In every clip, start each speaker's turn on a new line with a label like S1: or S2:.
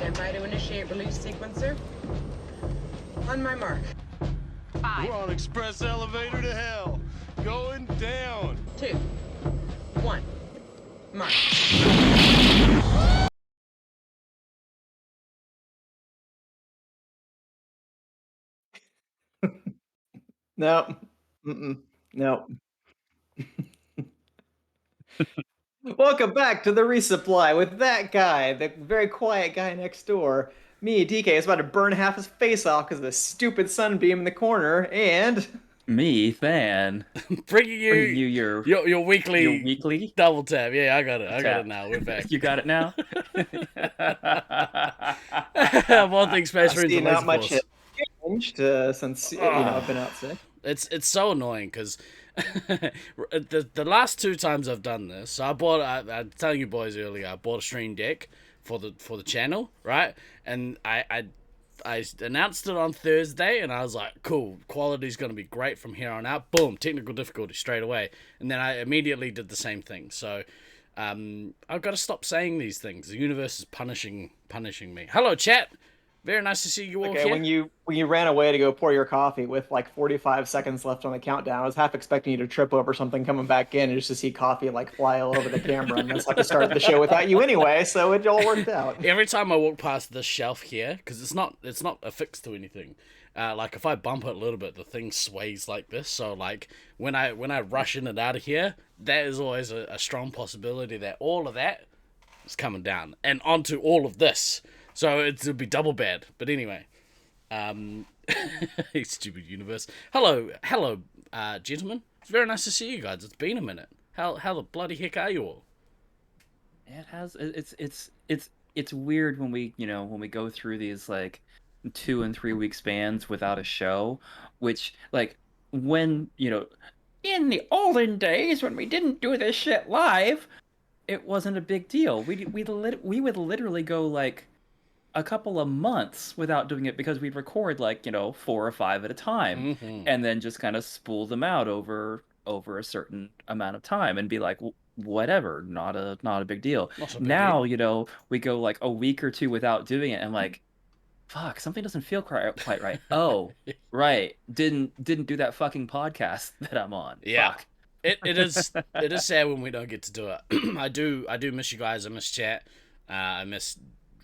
S1: Stand by to initiate release sequencer. On my mark. 5.
S2: We're on express elevator to hell. Going down.
S1: 2. 1. Mark.
S3: No. No. Welcome back to the Resupply with that guy, the very quiet guy next door. Me, DK, is about to burn half his face off because of the stupid sunbeam in the corner, and...
S4: Me, Than.
S5: Bringing you your weekly double tap. Yeah, I got it. I got it now. We're back.
S4: You got it now?
S5: One thing Space Marines and
S3: not
S5: Laser
S3: much
S5: Force.
S3: has changed since I've been out sick.
S5: It's so annoying because the last 2 times I've done this, so I was telling you boys earlier, I bought a stream deck for the channel, right? And I announced it on Thursday, and I was like, cool, quality's going to be great from here on out. Boom, technical difficulty straight away. And then I immediately did the same thing. So I've got to stop saying these things. The universe is punishing me. Hello, chat. Very nice to see you all here.
S3: When you ran away to go pour your coffee with like 45 seconds left on the countdown, I was half expecting you to trip over something coming back in just to see coffee like fly all over the camera, and that's how I started the show without you anyway, so it all worked out.
S5: Every time I walk past this shelf here, because it's not affixed to anything, like if I bump it a little bit, the thing sways like this. So like when I rush in and out of here, that is always a strong possibility that all of that is coming down and onto all of this. So it'll be double bad. But anyway, stupid universe. Hello, gentlemen. It's very nice to see you guys. It's been a minute. How the bloody heck are you all?
S4: It has. It's weird when we go through these like 2 and 3 week spans without a show, which like when in the olden days when we didn't do this shit live, it wasn't a big deal. We would literally go like a couple of months without doing it because we'd record like 4 or 5 at a time, and then just kind of spool them out over a certain amount of time and be like, whatever, not a big deal. Now we go like a week or 2 without doing it, and like, fuck, something doesn't feel quite right. Oh, right, didn't do that fucking podcast that I'm on.
S5: Yeah.
S4: Fuck.
S5: It is sad when we don't get to do it. I do miss you guys. I miss chat. I miss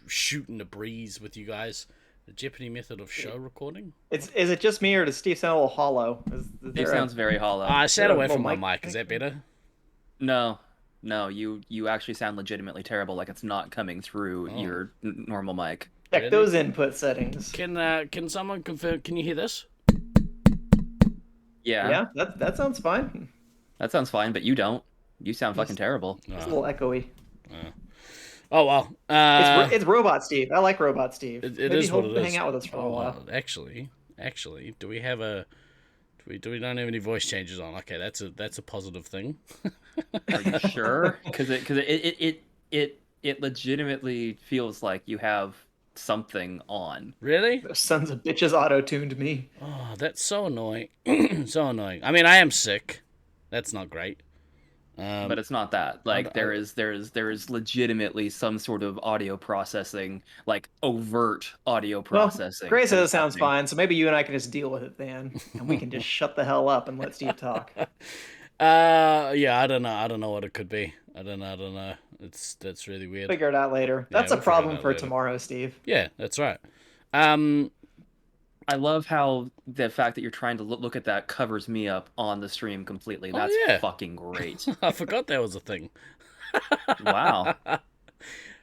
S5: shooting the breeze with you guys. The Jeopardy method of show recording.
S3: Is it just me, or does Steve sound a little hollow?
S4: It sounds very hollow.
S5: I sat away from my mic. Is that better?
S4: No, you actually sound legitimately terrible. Like it's not coming through your normal mic.
S3: Check those input settings.
S5: Can someone confirm? Can you hear this?
S4: Yeah.
S3: Yeah, that sounds fine.
S4: That sounds fine, but you don't. You sound fucking terrible.
S3: It's a little echoey.
S5: Oh well.
S3: It's Robot Steve. I like Robot Steve.
S5: Maybe
S3: is
S5: what
S3: he'll
S5: it is.
S3: hang out with us for a while.
S5: Actually, do we have a? Do we don't have any voice changes on? Okay, that's a positive thing.
S4: Are you sure? Because it legitimately feels like you have something on.
S5: Really?
S3: Those sons of bitches auto-tuned me.
S5: Oh, that's so annoying. So annoying. I mean, I am sick. That's not great.
S4: But it's not that. Like there is legitimately some sort of audio processing, like overt audio processing.
S3: Well, Gray says it sounds fine, so maybe you and I can just deal with it then, and we can just shut the hell up and let Steve talk.
S5: Yeah, I don't know what it could be. I don't know. That's really weird.
S3: Figure it out later. That's a problem for tomorrow, Steve.
S5: Yeah, that's right.
S4: I love how the fact that you're trying to look at that covers me up on the stream completely. That's fucking great.
S5: I forgot that was a thing.
S4: Wow.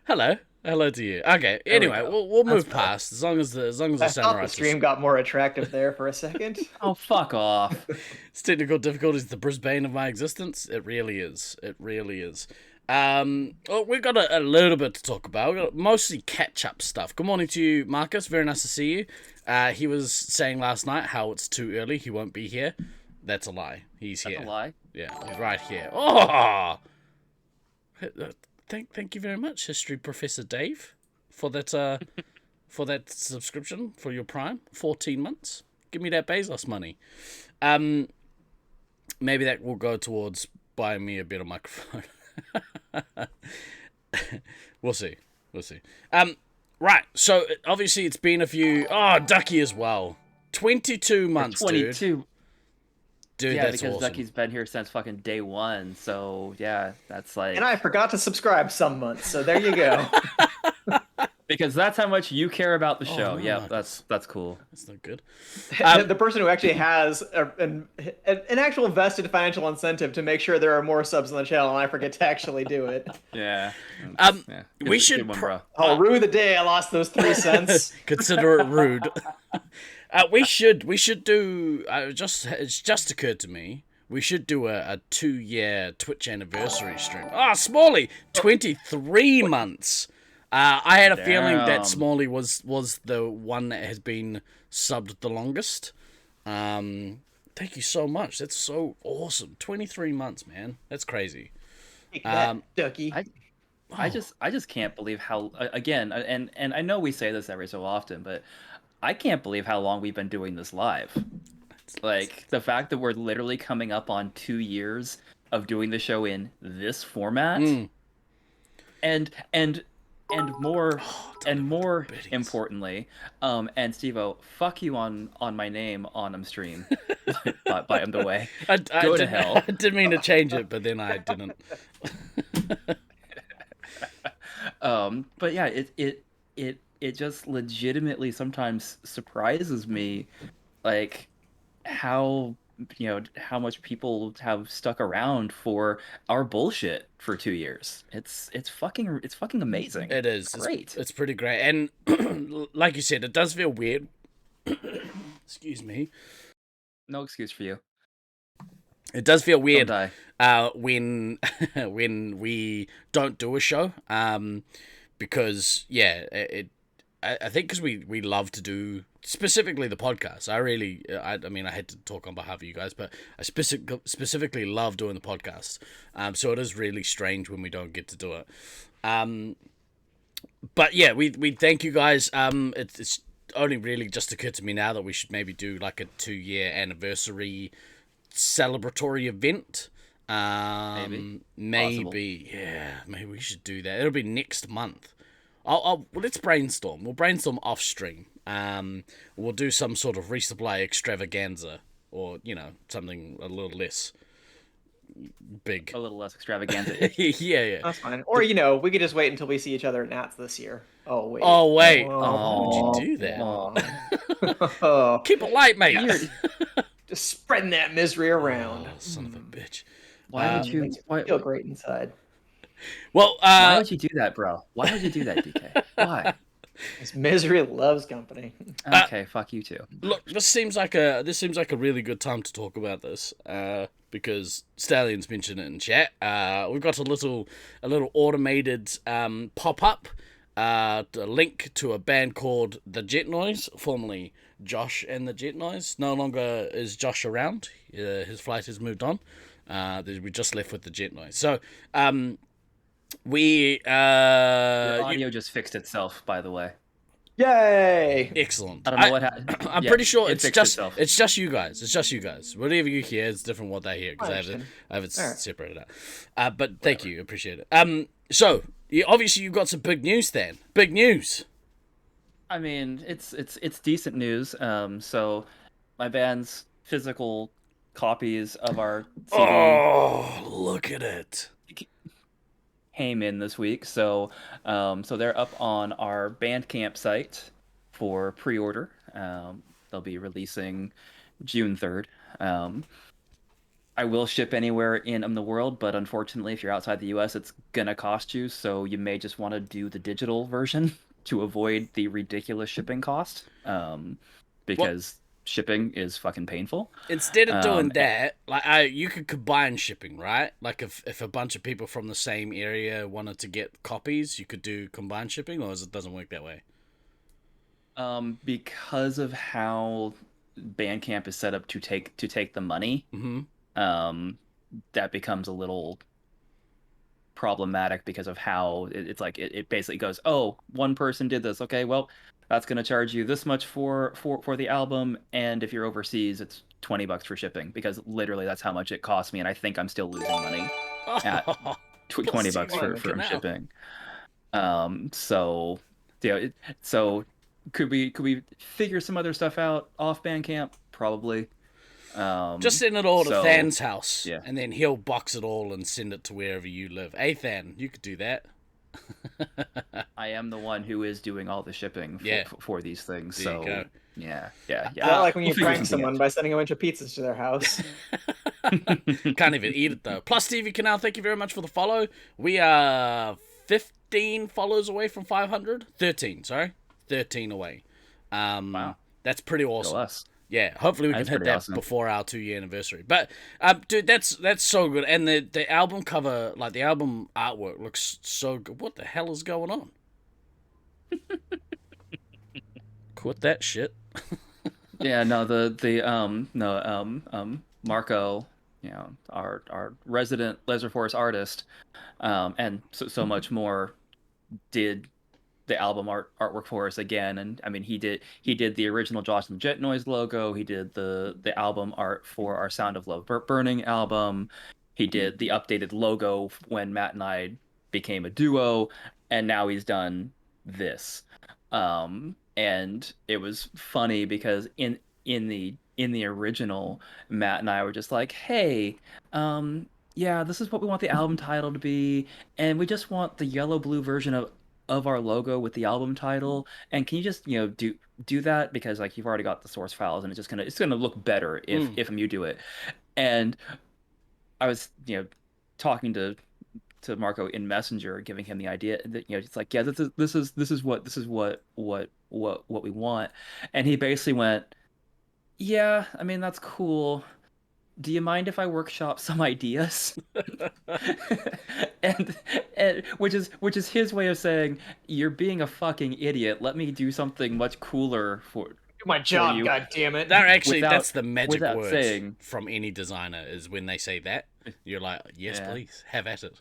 S5: Hello to you. Okay. Anyway, we'll move past as long as the
S3: I
S5: samurai.
S3: thought the stream got more attractive there for a second.
S4: Oh, fuck off.
S5: It's technical difficulties, the Brisbane of my existence. It really is. Well, we've got a little bit to talk about. We've got mostly catch-up stuff. Good morning to you, Marcus. Very nice to see you. He was saying last night how it's too early. He won't be here. That's a lie. He's here.
S4: That's a lie?
S5: Yeah, he's right here. Oh! Thank you very much, History Professor Dave, for that subscription for your Prime. 14 months. Give me that Bezos money. Maybe that will go towards buying me a better microphone. We'll see. Right. So obviously it's been a few. Oh, Ducky as well. 22 months,
S4: 22.
S5: Dude,
S4: Yeah,
S5: that's
S4: because
S5: awesome.
S4: Ducky's been here since fucking day one. So yeah, that's like.
S3: And I forgot to subscribe some months, so there you go.
S4: Because that's how much you care about the show.
S5: no,
S4: Yeah,
S5: Marcus.
S4: that's cool.
S5: That's not good.
S3: The person who actually has an actual vested financial incentive to make sure there are more subs on the channel, and I forget to actually do it.
S4: Yeah. Yeah.
S5: We should
S4: Good one, bro.
S3: Oh, rue the day I lost those 3 cents.
S5: Consider it rude. We should do. It's just occurred to me. We should do a 2-year Twitch anniversary stream. Ah, Smalley, 23 months. I had a feeling that
S4: Damn.
S5: Smalley was the one that has been subbed the longest. Thank you so much. That's so awesome. 23 months, man. That's crazy.
S3: Take that, Ducky.
S4: I just can't believe how again and I know we say this every so often, but I can't believe how long we've been doing this live. Like the fact that we're literally coming up on 2 years of doing the show in this format, and more importantly, and Steve-O, fuck you on my name on stream. by the way, go to hell.
S5: I didn't mean to change it, but then I didn't.
S4: But yeah, it just legitimately sometimes surprises me, like how much people have stuck around for our bullshit for 2 years. It's fucking amazing.
S5: It is
S4: great.
S5: It's pretty great, and like you said, it does feel weird. Excuse me.
S4: No excuse for you.
S5: It does feel weird
S4: Don't die.
S5: when when we don't do a show, because I think because we love to do specifically the podcast. I mean, I had to talk on behalf of you guys, but I specifically love doing the podcast. So it is really strange when we don't get to do it. But yeah, we thank you guys. It's only really just occurred to me now that we should maybe do like a 2-year anniversary celebratory event. Maybe we should do that. It'll be next month. Let's brainstorm. We'll brainstorm off stream. We'll do some sort of resupply extravaganza, or something a little less big,
S4: A little less extravaganza.
S5: yeah.
S3: That's fine. Or we could just wait until we see each other at Nats this year. Oh wait.
S5: Why would you do that?
S3: Oh.
S5: Keep it light, mate.
S3: Just spreading that misery around.
S5: Oh, son of a bitch.
S4: Why would you?
S3: Makes me feel great inside.
S5: Well,
S4: why would you do that, bro? Why would you do that, DK? Why?
S3: Because misery loves company.
S4: Okay, fuck you too.
S5: Look, this seems like a really good time to talk about this, because Stallion's mentioned it in chat. We've got a little automated pop up, a link to a band called The Jet Noise, formerly Josh and The Jet Noise. No longer is Josh around. His flight has moved on. We just left with The Jet Noise. So, your
S4: audio just fixed itself, by the way.
S3: Yay!
S5: Excellent.
S4: I don't know what happened.
S5: I'm pretty sure it's just
S4: itself.
S5: it's just you guys. It's just you guys. Whatever you hear is different what they hear, because I have it separated out. But thank you, appreciate it. So obviously you've got some big news then. Big news.
S4: I mean, it's decent news. So my band's physical copies of our CD
S5: Look at it.
S4: came in this week. So they're up on our Bandcamp site for pre-order. They'll be releasing June 3rd. I will ship anywhere in the world, but unfortunately, if you're outside the US, it's gonna cost you. So you may just want to do the digital version to avoid the ridiculous shipping cost. Because shipping is fucking painful.
S5: Instead of doing that, like you could combine shipping, right? Like if a bunch of people from the same area wanted to get copies, you could do combined shipping, or it doesn't work that way?
S4: Because of how Bandcamp is set up to take the money, that becomes a little problematic because of how it's like it basically goes, oh, one person did this, okay, well, that's going to charge you this much for the album, and if you're overseas, it's $20 for shipping, because literally that's how much it cost me, and I think I'm still losing money at $20 for shipping. So So could we figure some other stuff out off Bandcamp? Probably.
S5: Just send it all to
S4: So
S5: Than's house,
S4: yeah.
S5: and then he'll box it all and send it to wherever you live. Hey, Than, you could do that.
S4: I am the one who is doing all the shipping for these things.
S5: There you go.
S4: Yeah.
S3: Is that like when you
S4: figure
S3: prank
S4: something
S3: someone
S4: out.
S3: by sending a bunch of pizzas to their house?
S5: Can't even eat it though. Plus TV Canal, thank you very much for the follow. We are 15 followers away from 500. 13, sorry. 13 away.
S4: Wow.
S5: That's pretty
S4: Go
S5: awesome.
S4: us.
S5: Yeah, hopefully we can
S4: That's
S5: hit
S4: pretty
S5: that
S4: awesome.
S5: before our 2-year anniversary. But dude, that's so good. And the album cover, like the album artwork looks so good. What the hell is going on? Quit that shit.
S4: Yeah, no, Marco, our resident Laser Force artist, and so much more, did the album artwork for us again. And I mean, he did the original Josh and the Jet Noise logo. He did the album art for our Sound of Love Burning album. He did the updated logo when Matt and I became a duo, and now he's done this. And it was funny because in the original, Matt and I were just like, hey, yeah, this is what we want the album title to be, and we just want the yellow blue version of our logo with the album title. And can you just do that, because like you've already got the source files, and it's gonna look better if you do it. And I was talking to Marco in Messenger, giving him the idea that it's like, yeah, this is what we want. And he basically went, yeah, I mean, that's cool. Do you mind if I workshop some ideas? and which is his way of saying, you're being a fucking idiot. Let me do something much cooler for
S3: My job,
S4: you.
S3: God damn it!
S5: That's the magic
S4: without
S5: words
S4: saying.
S5: from any designer, is when they say that, you're like, yes, please, have at it.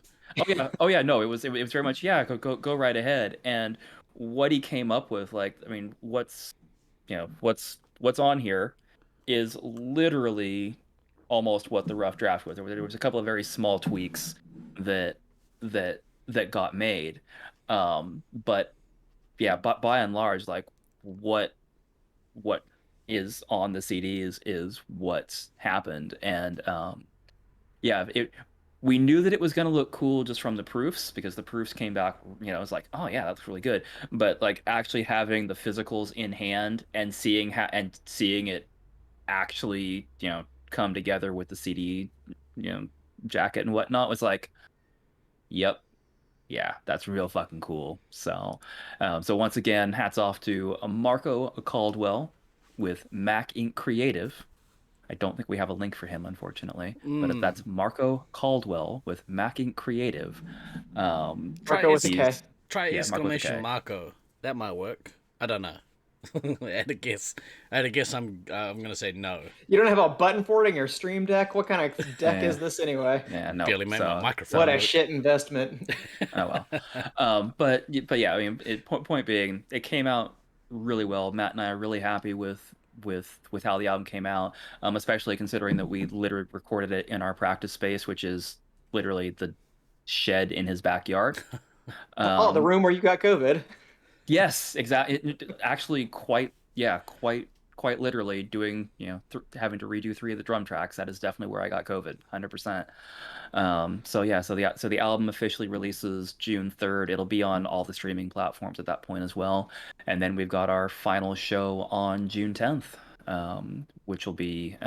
S4: Oh yeah, no, it was very much, yeah, go right ahead. And what he came up with, like, I mean, what's on here is literally almost what the rough draft was. There was a couple of very small tweaks that got made, but yeah, by and large, like what is on the CD is what's happened. And yeah, we knew that it was going to look cool just from the proofs, because the proofs came back, it was like, oh yeah, that's really good. But like actually having the physicals in hand and seeing it actually, come together with the CD, jacket and whatnot, was like, yep, yeah, that's real fucking cool. So, so once again, hats off to Marco Caldwell with Mac Inc. Creative. I don't think we have a link for him, unfortunately, but that's Marco Caldwell with Mac Inc. Creative.
S3: Marco with a K.
S5: Try
S4: Yeah,
S5: exclamation Marco. That might work. I don't know. I had to guess. I'm gonna say no.
S3: You don't have a button for it in your Stream Deck? What kind of deck is this anyway?
S4: Yeah, no.
S5: Barely made my microphone.
S3: What a
S5: work.
S3: shit investment.
S4: Oh well. But yeah, I mean, point being, it came out really well. Matt and I are really happy with how the album came out, especially considering that we literally recorded it in our practice space, which is literally the shed in his backyard.
S3: The room where you got COVID.
S4: Yes, exactly. Actually, quite literally doing, having to redo 3 of the drum tracks. That is definitely where I got COVID, 100%. So yeah, so the album officially releases June 3rd. It'll be on all the streaming platforms at that point as well. And then we've got our final show on June 10th, which will be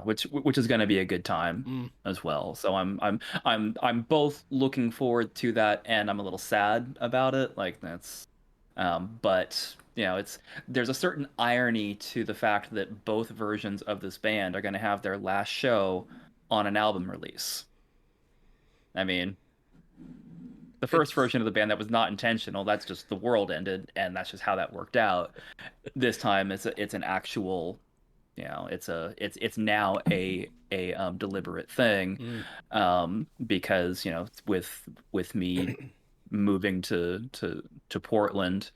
S4: which is going to be a good time as well. So I'm both looking forward to that, and I'm a little sad about it. Like, that's but there's a certain irony to the fact that both versions of this band are going to have their last show on an album release. I mean, the first version of the band, that was not intentional. That's just the world ended, and that's just how that worked out. This time it's an actual, it's now a deliberate thing, because with me moving to Portland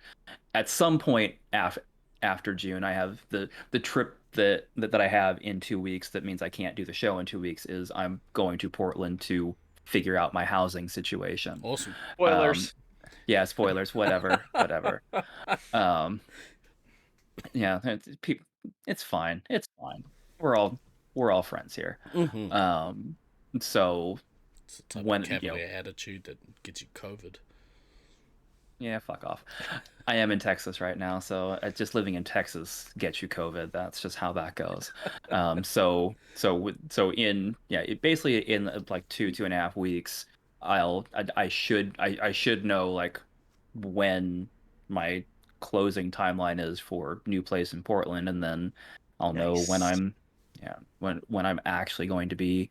S4: at some point after June, I have the trip that I have in 2 weeks. That means I can't do the show in 2 weeks. Is I'm going to Portland to figure out my housing situation.
S5: Awesome.
S3: Spoilers.
S4: Yeah, spoilers, whatever, whatever. Um, yeah, it's fine. It's fine. We're all friends here.
S5: Mm-hmm.
S4: Um, so
S5: It's the type of
S4: when
S5: cavalier attitude that gets you COVID.
S4: yeah, fuck off. I am in Texas right now, so just living in Texas gets you COVID. That's just how that goes. So in basically in like 2.5 weeks, I should know like when my closing timeline is for new place in Portland, and then I'll know when
S3: Nice.
S4: when I'm actually going to be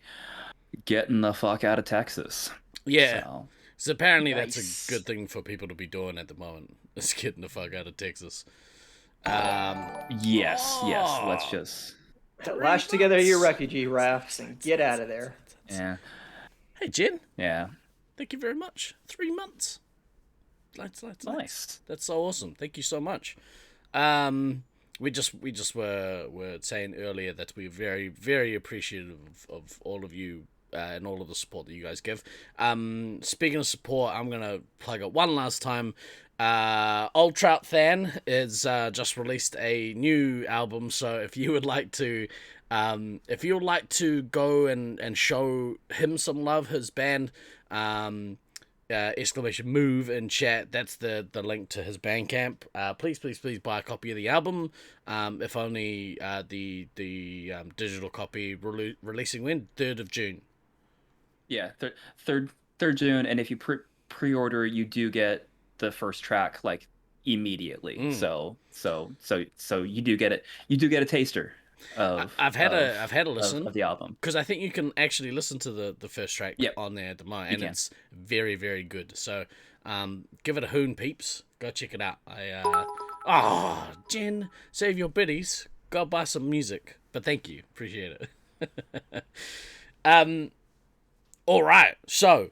S4: getting the fuck out of Texas.
S5: Yeah.
S4: So
S5: So apparently that's a
S3: Nice.
S5: good thing for people to be doing at the moment. Is getting the fuck out of Texas.
S4: yes, let's
S5: Oh,
S4: just
S3: Lash together your
S5: 3 months.
S3: refugee rafts and get out of there.
S4: yeah.
S5: Hey Jen,
S4: Yeah.
S5: thank you very much. 3 months. Lights.
S4: Nice.
S5: That's so awesome. Thank you so much. We just were saying earlier that we're very, very appreciative of all of you and all of the support that you guys give. Speaking of support, I'm gonna plug it one last time. Old Trout Than is just released a new album, so if you would like to go and show him some love, his band, exclamation move in chat, that's the link to his Bandcamp. Please buy a copy of the album, if only the digital copy releasing when 3rd of June.
S4: Yeah, third June, and if you pre-order, you do get the first track like immediately. So you do get it. You do get a taster of
S5: I've had a listen
S4: of the album.
S5: because I think you can actually listen to the first track
S4: Yep,
S5: on there at the moment,
S4: you
S5: and
S4: can.
S5: it's very, very good. So give it a hoon, peeps. Go check it out. Jen, save your biddies. Go buy some music. But thank you, appreciate it. All right, so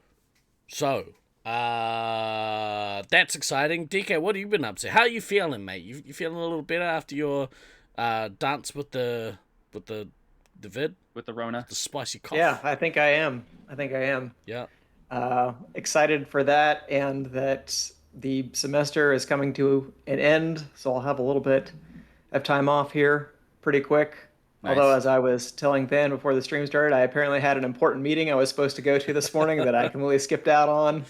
S5: that's exciting. DK, what have you been up to? How are you feeling, mate? You feeling a little better after your dance with the vid,
S4: With the Rona.
S5: the spicy cough?
S3: Yeah, I think I am. I think I am.
S5: Yeah.
S3: Excited for that, and that the semester is coming to an end, so I'll have a little bit of time off here pretty quick. Although,
S4: Nice.
S3: as I was telling Than before the stream started, I apparently had an important meeting I was supposed to go to this morning that I completely skipped out on.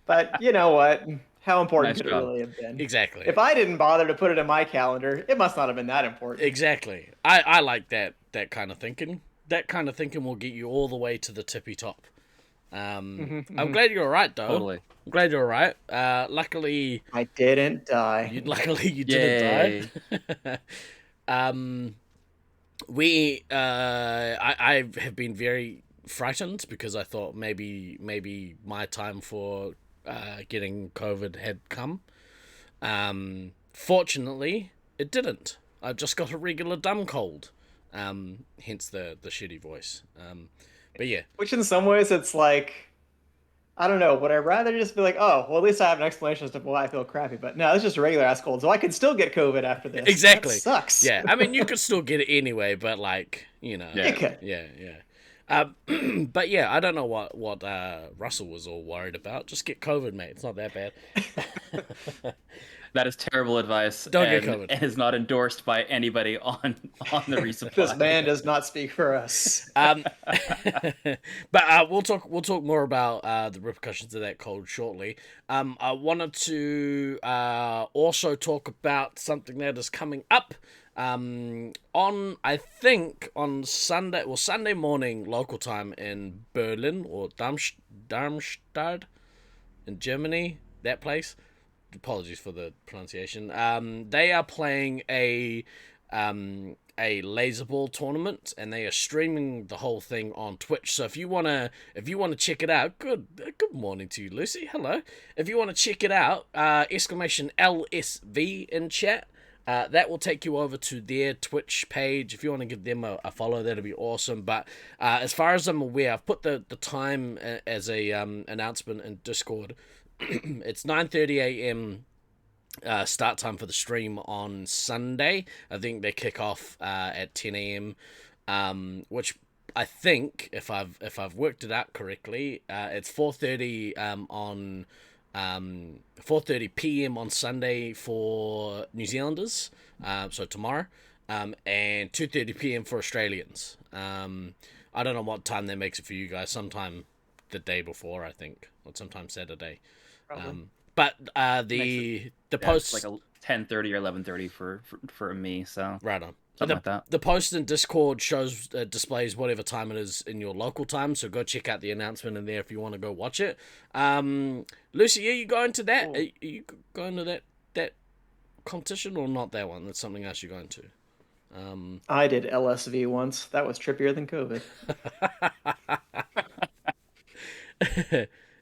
S3: But you know what? How important
S4: Nice
S3: could it
S4: job.
S3: really have been?
S5: Exactly.
S3: If I didn't bother to put it in my calendar, it must not have been that important.
S5: Exactly. I like that kind of thinking. That kind of thinking will get you all the way to the tippy top. I'm glad you're all right, though.
S4: Totally.
S5: I'm glad you're all right. Luckily,
S3: I didn't die.
S5: you
S4: Yay.
S5: didn't die. I have been very frightened because I thought maybe my time for getting COVID had come. Fortunately, it didn't. I've just got a regular dumb cold. Hence the shitty voice. But yeah.
S3: Which in some ways it's like, I don't know, would I rather just be like, oh, well, at least I have an explanation as to why I feel crappy, but no, it's just a regular ass cold, so I could still get COVID after this.
S5: Exactly.
S3: That sucks.
S5: Yeah, I mean, you could still get it anyway, but like, you know.
S4: Yeah.
S3: You could.
S5: Yeah. But yeah, I don't know what Russell was all worried about. Just get COVID, mate. It's not that bad.
S4: That is terrible advice.
S5: Don't get
S4: and
S5: COVID.
S4: is not endorsed by anybody on the resupply.
S3: This man does not speak for us.
S5: But we'll talk more about the repercussions of that cold shortly. I wanted to also talk about something that is coming up on Sunday morning local time in Berlin or Darmstadt in Germany, that place. Apologies for the pronunciation. They are playing a laser ball tournament, and they are streaming the whole thing on Twitch. So if you wanna check it out, good morning to you, Lucy. Hello. If you wanna check it out, exclamation LSV in chat. That will take you over to their Twitch page. If you want to give them a follow, that'd be awesome. But as far as I'm aware, I've put the time as a announcement in Discord. It's 9:30 a.m. Start time for the stream on Sunday. I think they kick off at 10 a.m. Which I think, if I've worked it out correctly, it's 4:30 on 4:30 p.m. on Sunday for New Zealanders, so tomorrow, and 2:30 p.m. for Australians. I don't know what time that makes it for you guys. Sometime the day before, I think, or sometime Saturday. But the post
S4: it's like a 10:30 or 11:30 for me. So
S5: right on.
S4: Something like that.
S5: The post in Discord shows displays whatever time it is in your local time, so go check out the announcement in there if you want to go watch it. Lucy, are you going to that? Are you going to that competition or not that one? That's something else you're going to.
S3: I did LSV once. That was trippier than COVID.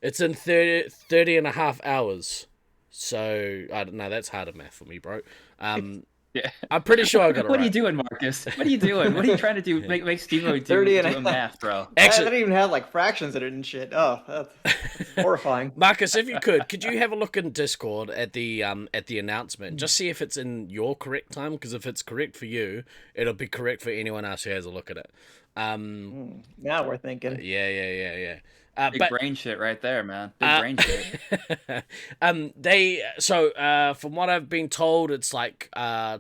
S5: It's in 30 and a half hours. So, I don't know, that's harder math for me, bro.
S4: Yeah.
S5: I'm pretty sure I got it
S4: What
S5: right.
S4: are you doing, Marcus? What are you doing? What are you trying to do? Make Steve-O do
S3: 30 and a
S4: a
S3: half.
S4: math, bro.
S5: Actually,
S3: I didn't even have like fractions in it and shit. Oh, that's horrifying.
S5: Marcus, if you could you have a look in Discord at the announcement? Just see if it's in your correct time, because if it's correct for you, it'll be correct for anyone else who has a look at it.
S3: Now we're thinking.
S5: Yeah.
S4: Big brain shit right there, man. Big brain shit.
S5: From what I've been told, it's like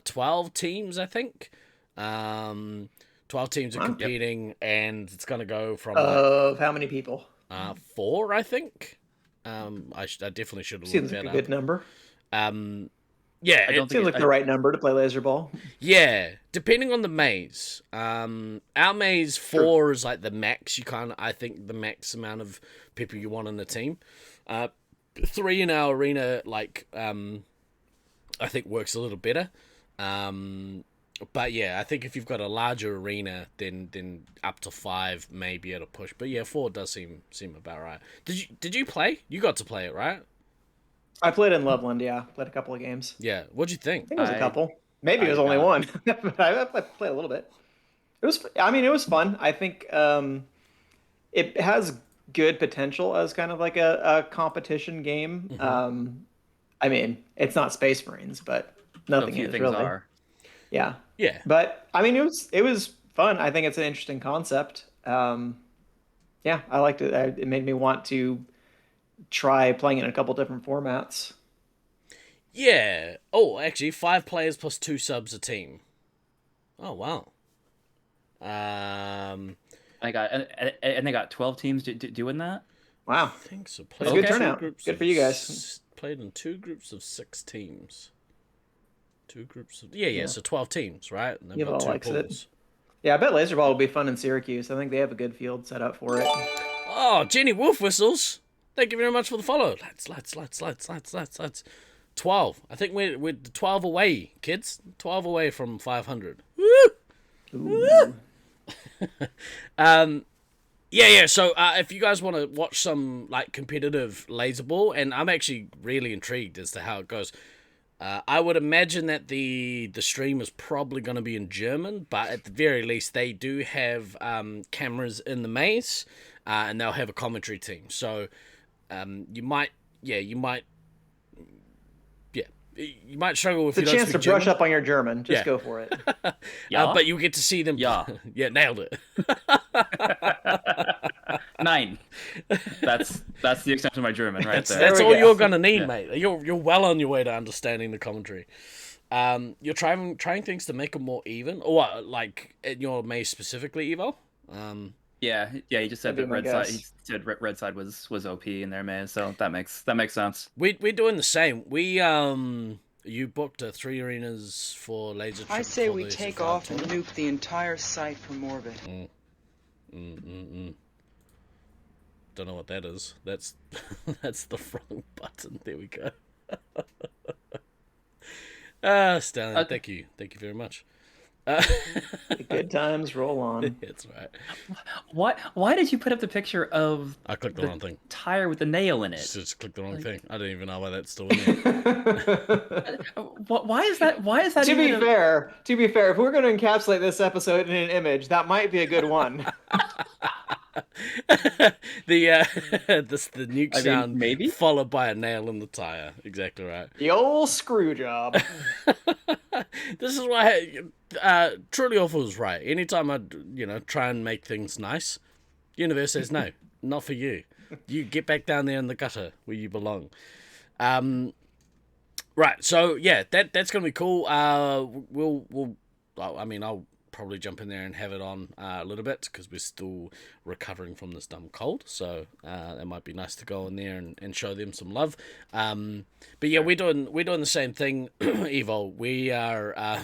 S5: 12 teams, I think. 12 teams are competing, and it's gonna go from
S3: Of how many people?
S5: 4, I think. I definitely should have
S3: Seems
S5: looked
S3: like
S5: that
S3: a good number.
S5: Yeah,
S4: I don't
S3: Seems like the right number to play laser ball.
S5: yeah, depending on the maze. Our maze 4 is like the max. I think the max amount of people you want in the team. 3 in our arena, like, I think works a little better. But yeah, I think if you've got a larger arena, then up to 5 may be able to push. But yeah, 4 does seem about right. Did you play? You got to play it, right?
S3: I played in Loveland, yeah. Played a couple of games.
S5: Yeah. What'd you think?
S3: I think it was a couple. Maybe it was only one. But I played a little bit. It was fun. I think it has good potential as kind of like a competition game. I mean, it's not Space Marines, but nothing is really.
S4: Are.
S3: Yeah.
S5: Yeah.
S3: But I mean, it was fun. I think it's an interesting concept. Yeah, I liked it. It made me want to try playing it in a couple different formats.
S5: Yeah. Oh, actually, 5 players plus 2 subs a team. Oh wow.
S4: And they got 12 teams doing that.
S3: Wow.
S5: I think so.
S3: That's a good turnout. Good for you guys.
S5: Played in 2 groups of 6 teams. 2 groups of so 12 teams, right? And they've got 2
S3: likes
S5: pools.
S3: it. Yeah, I bet laser ball will be fun in Syracuse. I think they have a good field set up for it.
S5: Oh, Jenny Wolf Whistles. Thank you very much for the follow. Lads. 12. I think we're 12 away, kids. 12 away from 500. Woo! Yeah. So if you guys want to watch some like competitive laser ball, and I'm actually really intrigued as to how it goes. I would imagine that the stream is probably going to be in German, but at the very least they do have cameras in the maze, and they'll have a commentary team. So you might struggle if
S3: it's
S5: you
S3: a
S5: don't
S3: chance to
S5: speak
S3: brush
S5: German.
S3: up on your German. Just
S5: Yeah.
S3: go for it.
S5: But you get to see them.
S4: Yeah.
S5: Yeah, nailed it.
S4: 9. That's the extent of my German right there.
S5: That's
S3: we
S5: all
S3: go.
S5: you're gonna need, mate. You're well on your way to understanding the commentary. You're trying things to make it more even, or what, like in your maze specifically, Evo.
S4: Yeah. He just said that
S3: That'd be my
S4: Red Side.
S3: guess.
S4: He said Red Side was OP in their maze, so that makes sense.
S5: We're doing the same. You booked 3 arenas for laser.
S6: I say we take off and nuke the entire site from orbit.
S5: Don't know what that is. That's the wrong button. There we go. Stallion, thank you very much.
S3: The good times roll on.
S5: That's right.
S4: Why did you put up the picture of
S5: I clicked the wrong thing.
S4: tire with the nail in it?
S5: Just clicked the wrong thing. I don't even know why that's still in there.
S4: Why is that?
S3: To be fair, if we're going to encapsulate this episode in an image, that might be a good one.
S5: the nuke sound
S4: maybe
S5: followed by a nail in the tire. Exactly right.
S3: The old screw job.
S5: This is why Truly Awful was right. Anytime I try and make things nice, universe says no, not for you. You get back down there in the gutter where you belong. Right, so yeah, that's gonna be cool. I'll probably jump in there and have it on a little bit because we're still recovering from this dumb cold. So that might be nice to go in there and show them some love. But yeah, we're doing the same thing, Evo. We are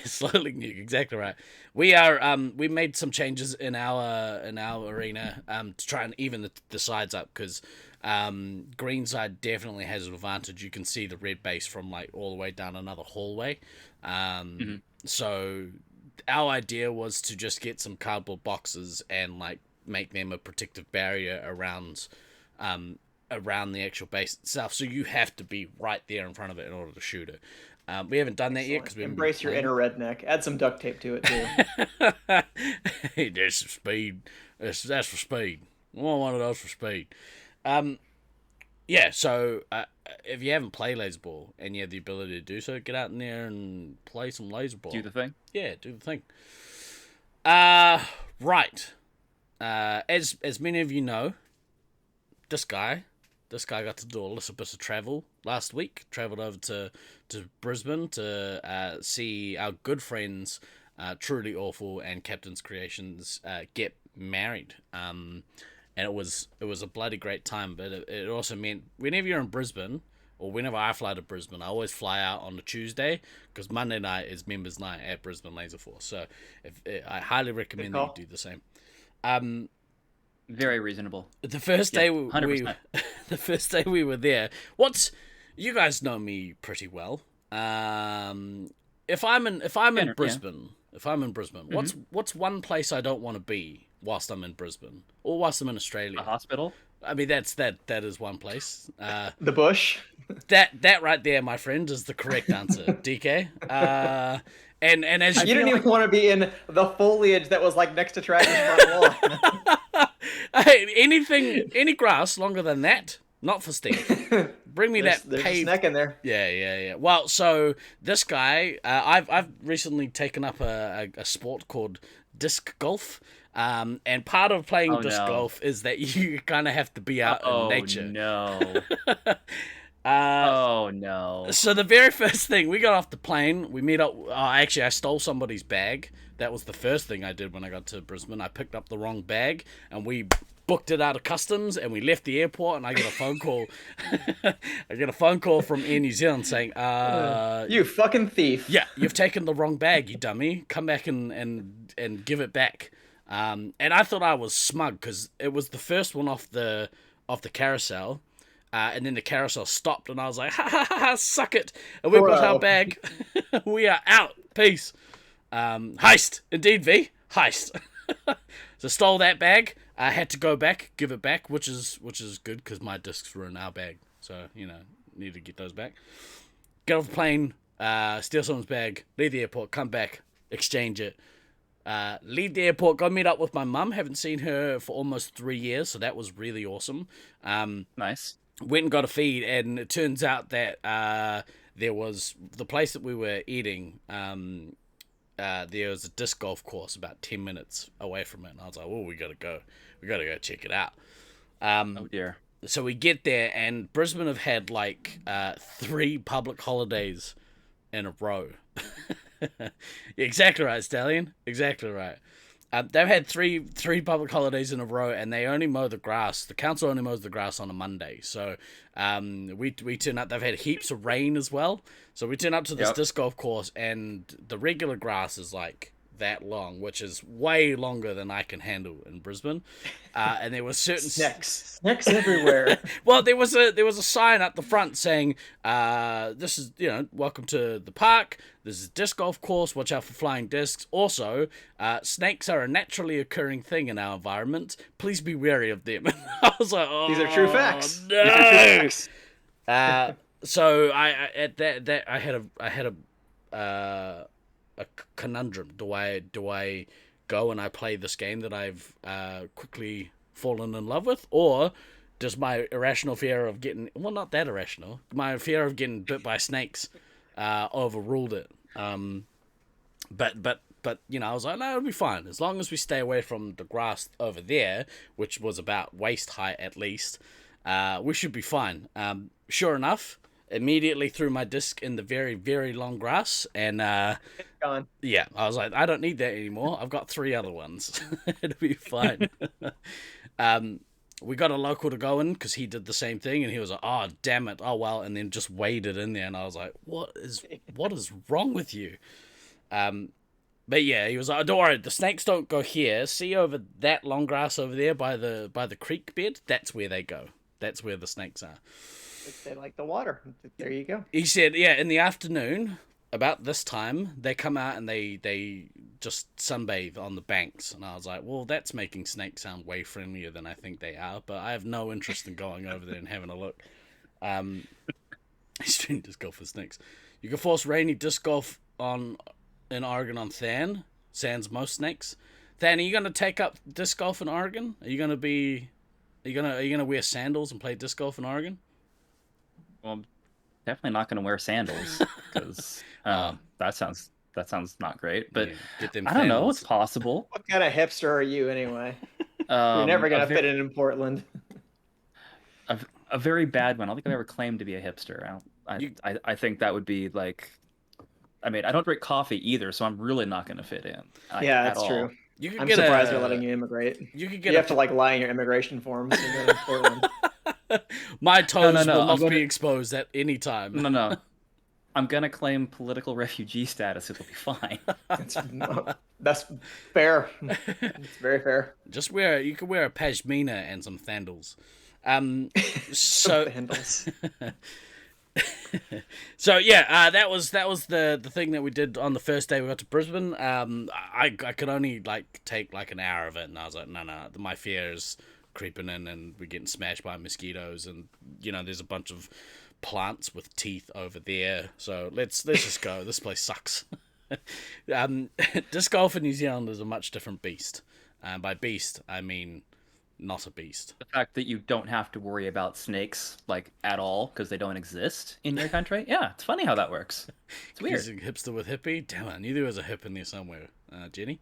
S5: slowly exactly right. We are we made some changes in our arena to try and even the sides up because. Green side definitely has an advantage. You can see the red base from like all the way down another hallway. So our idea was to just get some cardboard boxes and like make them a protective barrier around the actual base itself. So you have to be right there in front of it in order to shoot it. We haven't done that yet because we
S3: embrace your inner redneck. Add some duct tape to it too.
S5: Hey, there's some speed. That's for speed. I want one of those for speed. Yeah, so if you haven't played laser ball and you have the ability to do so, get out in there and play some laser ball.
S4: Do the thing.
S5: Yeah, do the thing. Right. As many of you know, this guy got to do a little bit of travel last week. Travelled over to Brisbane to see our good friends, Truly Awful and Captain's Creations, get married. And it was a bloody great time, but it also meant whenever you're in Brisbane, or whenever I fly to Brisbane, I always fly out on a Tuesday, because Monday night is members' night at Brisbane Laser Force. So I highly recommend that you do the same.
S4: Very reasonable.
S5: The first day
S4: 100%.
S5: The first day we were there, you guys know me pretty well. If I'm in Brisbane, what's one place I don't want to be whilst I'm in Brisbane or whilst I'm in Australia?
S4: A hospital.
S5: I mean, that is one place.
S3: The bush.
S5: That right there, my friend, is the correct answer, DK. And as
S3: you didn't even want to be in the foliage that was like next to Travis' front lawn.
S5: Hey, any grass longer than that, not for Steve. Bring me
S3: there's
S5: that
S3: a
S5: paved.
S3: snack in there.
S5: Yeah. Well, so this guy, I've recently taken up a sport called disc golf. And part of playing disc golf is that you kind of have to be out in nature.
S4: No. Oh no.
S5: So the very first thing, we got off the plane, we meet up. Actually, I stole somebody's bag. That was the first thing I did when I got to Brisbane. I picked up the wrong bag, and we booked it out of customs, and we left the airport, and I get a phone call. I get a phone call from Air New Zealand saying,
S3: "You fucking thief!
S5: Yeah, you've taken the wrong bag, you dummy. Come back and give it back." And I thought I was smug because it was the first one off the carousel. And then the carousel stopped, and I was like, ha ha ha, suck it. And we got our bag. We are out. Peace. Heist. Indeed, V. Heist. So stole that bag. I had to go back, give it back, which is good because my discs were in our bag. So, need to get those back. Get off the plane, steal someone's bag, leave the airport, come back, exchange it. Leave the airport, go meet up with my mum. Haven't seen her for almost 3 years, so that was really awesome.
S4: Nice.
S5: Went and got a feed, and it turns out that there was the place that we were eating. There was a disc golf course about 10 minutes away from it, and I was like, "Oh, we gotta go check it out."
S4: Oh dear.
S5: So we get there, and Brisbane have had like 3 public holidays in a row. Exactly right, Stallion. Exactly right. They've had three public holidays in a row, and they only mow the grass. The council only mows the grass on a Monday. So we turn up. They've had heaps of rain as well. So we turn up to this disc golf course, and the regular grass is like that long, which is way longer than I can handle in Brisbane. And there was certain
S3: snacks everywhere.
S5: Well, there was a sign at the front saying, "This is welcome to the park. This is a disc golf course. Watch out for flying discs. Also, snakes are a naturally occurring thing in our environment. Please be wary of them." I was like, "Oh,
S3: these are true facts."
S5: No.
S3: These are true facts.
S5: So I had a conundrum. Do I go and I play this game that I've quickly fallen in love with, or does my irrational fear of getting not that irrational, my fear of getting bit by snakes overruled it? But but I was like, no, it'll be fine as long as we stay away from the grass over there, which was about waist height at least. We should be fine. Sure enough, immediately threw my disc in the very, very long grass, and
S3: Gone.
S5: yeah, I was like, I don't need that anymore. I've got 3 other ones. It'll be fine. We got a local to go in because he did the same thing, and he was like, oh, damn it. Oh, well, and then just waded in there, and I was like, what is wrong with you? But yeah, he was like, don't worry, the snakes don't go here. See over that long grass over there by the creek bed? That's where they go. That's where the snakes are.
S3: They like the water. There you go.
S5: He said, yeah, in the afternoon, about this time, they come out and they just sunbathe on the banks. And I was like, well, that's making snakes sound way friendlier than I think they are, but I have no interest in going over there and having a look. Extreme disc golf for snakes. You can force rainy disc golf in Oregon on Than. Sans most snakes. Than, are you gonna take up disc golf in Oregon? Are you gonna wear sandals and play disc golf in Oregon?
S4: Well, I'm definitely not going to wear sandals because that sounds not great. But
S5: Yeah, get them
S4: I don't know.
S5: sandals.
S4: It's possible.
S3: What kind of hipster are you anyway? You're never gonna fit in Portland.
S4: A very bad one. I don't think I've ever claimed to be a hipster. I think that would be like. I mean, I don't drink coffee either, so I'm really not going to fit in.
S3: Yeah,
S4: at
S3: that's
S4: all.
S3: true.
S5: I'm
S3: I'm surprised they're letting you immigrate.
S5: You
S3: You have to like lie in your immigration forms to go to Portland.
S5: My toes
S4: No,
S5: will not
S4: I'm
S5: be exposed at any time.
S4: No. I'm going to claim political refugee status. It'll be fine.
S3: That's fair. It's very fair.
S5: You can wear a pashmina and some sandals. So
S3: Handles.
S5: So yeah, that was the thing that we did on the first day we got to Brisbane. I could only like take like an hour of it, and I was like, no, my fear is creeping in, and we're getting smashed by mosquitoes, and there's a bunch of plants with teeth over there. So let's just go. This place sucks. Disc golf in New Zealand is a much different beast. By beast, I mean not a beast.
S4: The fact that you don't have to worry about snakes like at all because they don't exist in your country. Yeah, it's funny how that works. It's weird.
S5: He's a hipster with hippie. Damn it, I knew there was a hip in there somewhere, Jenny.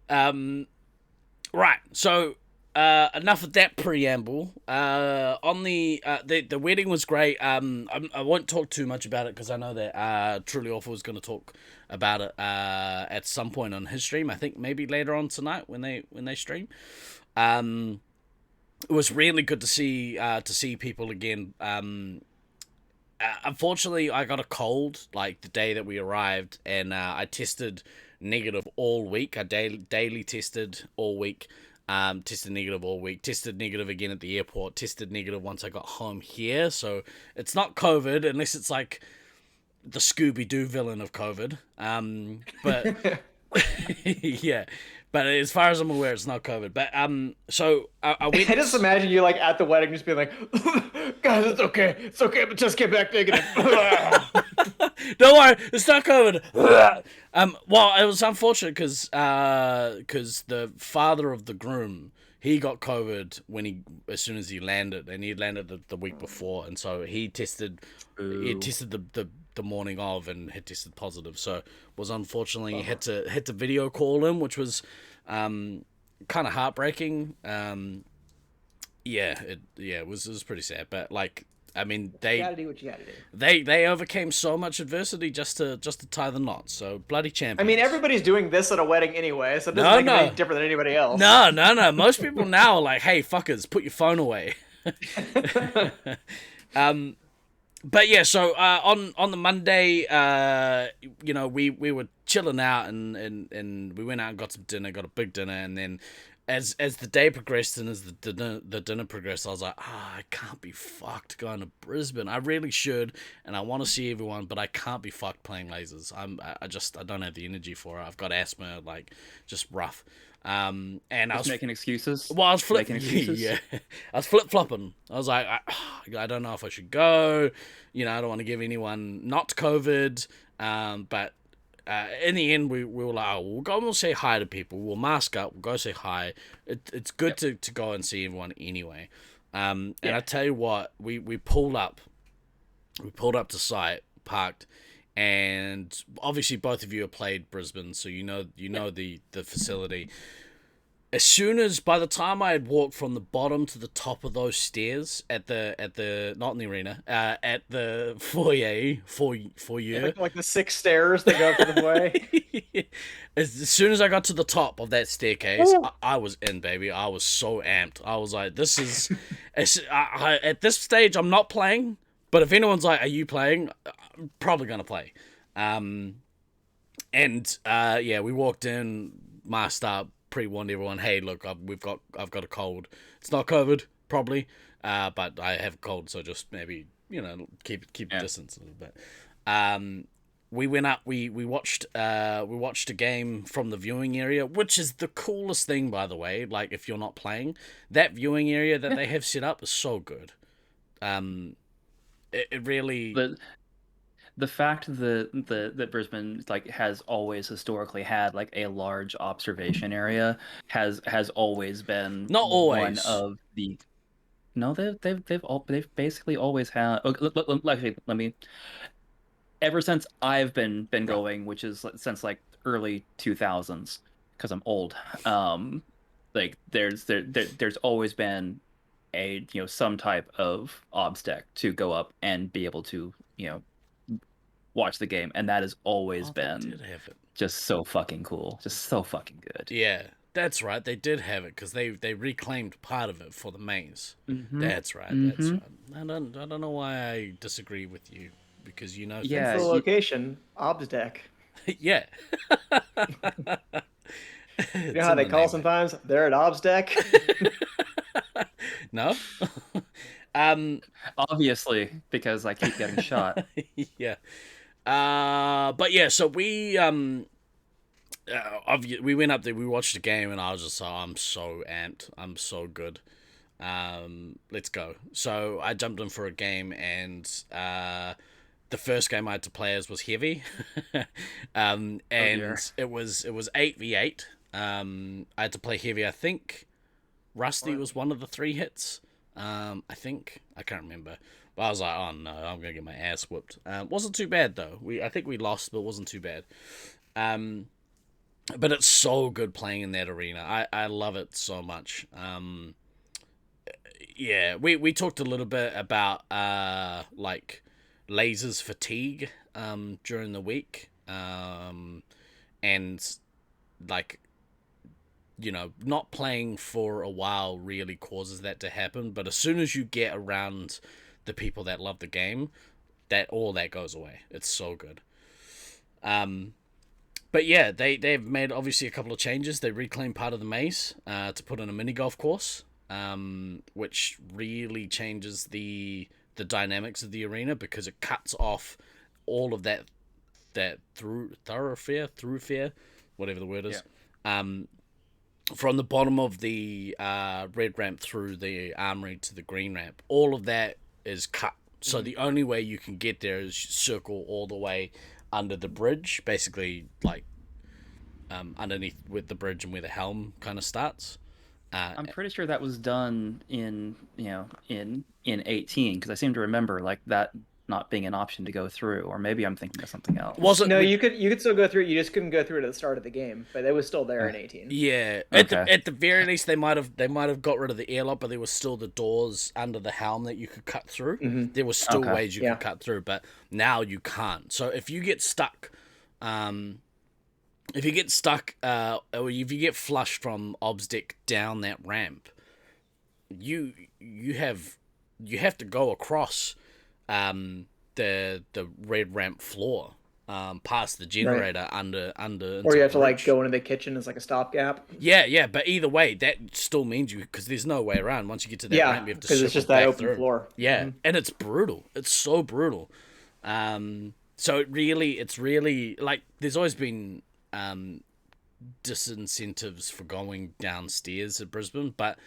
S5: Right, so enough of that preamble. On the wedding was great. I won't talk too much about it because I know that Truly Awful is going to talk about it at some point on his stream. I think maybe later on tonight when they stream. It was really good to see people again. Unfortunately, I got a cold like the day that we arrived, and I tested negative all week. I daily tested all week. Tested negative all week. Tested negative again at the airport. Tested negative once I got home here. So it's not COVID unless it's like the Scooby-Doo villain of COVID. But yeah. But as far as I'm aware, it's not COVID. But so I went.
S3: I just imagine you like at the wedding, just being like, "Guys, it's okay, but just get back negative."
S5: Don't worry, it's not COVID. Well, it was unfortunate because the father of the groom, he got COVID as soon as he landed, and he landed the week before, and so he tested.
S4: Ooh.
S5: He tested the morning of and had tested positive, so was unfortunately had to video call him, which was kind of heartbreaking. It was pretty sad, but like I mean
S3: You gotta do what you gotta do.
S5: they overcame so much adversity just to tie the knot. So bloody champions.
S3: I mean, everybody's doing this at a wedding anyway, so it doesn't make it any different than anybody else.
S5: No. Most people now are like, hey, fuckers, put your phone away. But yeah, so on the Monday, we were chilling out and we went out and got some dinner, got a big dinner, and then as the day progressed and as the dinner progressed, I was like, I can't be fucked going to Brisbane. I really should, and I want to see everyone, but I can't be fucked playing lasers. I don't have the energy for it. I've got asthma, like just rough. And I was
S4: making excuses.
S5: Well, I was yeah, I was flip flopping. I was like, I don't know if I should go. I don't want to give anyone not COVID. But in the end, we were like, we'll go and we'll say hi to people. We'll mask up. We'll go say hi. It's good to go and see everyone anyway. And I tell you what, we pulled up. We pulled up to site, parked, and obviously both of you have played Brisbane, so you know the facility. As soon as, by the time I had walked from the bottom to the top of those stairs at the not in the arena, at the foyer,
S3: Like the 6 stairs that go up to the way.
S5: as soon as I got to the top of that staircase,
S3: Ooh.
S5: I was in, baby. I was so amped. I was like, this is, at this stage, I'm not playing, but if anyone's like, are you playing? I'm probably going to play. We walked in, masked up, pre-warned everyone, hey, look, I've got a cold. It's not COVID, probably, but I have a cold, so just maybe, keep distance a little bit. We went up, we watched a game from the viewing area, which is the coolest thing, by the way. Like, if you're not playing, that viewing area that they have set up is so good. It really...
S4: The fact that Brisbane has always historically had a large observation area has always been
S5: not always
S4: one of the. No, they've basically always had. Okay, let me. Ever since I've been going, which is since early 2000s, because I'm old. There's always been a some type of obs deck to go up and be able to watch the game, and that has always been just so fucking cool, just so fucking good.
S5: Yeah, that's right. They did have it because they reclaimed part of it for the maze.
S4: Mm-hmm.
S5: That's right.
S4: Mm-hmm.
S5: That's right. I don't know why I disagree with you, because
S3: Yeah, it's the location, obs deck.
S5: Yeah.
S3: You know how they call sometimes? They're at obs deck.
S5: No.
S3: Obviously, because I keep getting shot.
S5: Yeah. But yeah, so we went up there, we watched the game, and I was just I'm so amped, I'm so good. Let's go. So I jumped in for a game, and the first game I had to play as was heavy. And it was 8v8. I had to play heavy. I think Rusty was one of the 3 hits. I think, I can't remember. But I was like, oh no, I'm gonna get my ass whooped. Wasn't too bad though. I think we lost, but it wasn't too bad. But it's so good playing in that arena. I love it so much. Yeah, we talked a little bit about lasers fatigue during the week, and not playing for a while really causes that to happen. But as soon as you get around the people that love the game, all that goes away. It's so good. But yeah, they've made obviously a couple of changes. They reclaimed part of the maze to put in a mini golf course, which really changes the dynamics of the arena, because it cuts off all of that thoroughfare, whatever the word is. Yeah. From the bottom of the red ramp through the armory to the green ramp, all of that is cut. So the only way you can get there is circle all the way under the bridge, basically underneath with the bridge and where the helm kind of starts.
S4: I'm pretty sure that was done in 18, because I seem to remember that not being an option to go through, or maybe I'm thinking of something else.
S3: You could still go through it. You just couldn't go through it at the start of the game, but it was still there in 18.
S5: Yeah, okay. At the very least, they might have got rid of the airlock, but there was still the doors under the helm that you could cut through. Mm-hmm. There was still ways you could cut through, but now you can't. So if you get stuck, or if you get flushed from obs deck down that ramp, you have to go across the red ramp floor, past the generator, under
S3: or you have to go into the kitchen as a stopgap.
S5: Yeah, but either way, that still means because there's no way around. Once you get to that ramp, you have to
S3: because it's just that open floor.
S5: Yeah, and it's brutal. It's so brutal. So it's really there's always been disincentives for going downstairs at Brisbane, but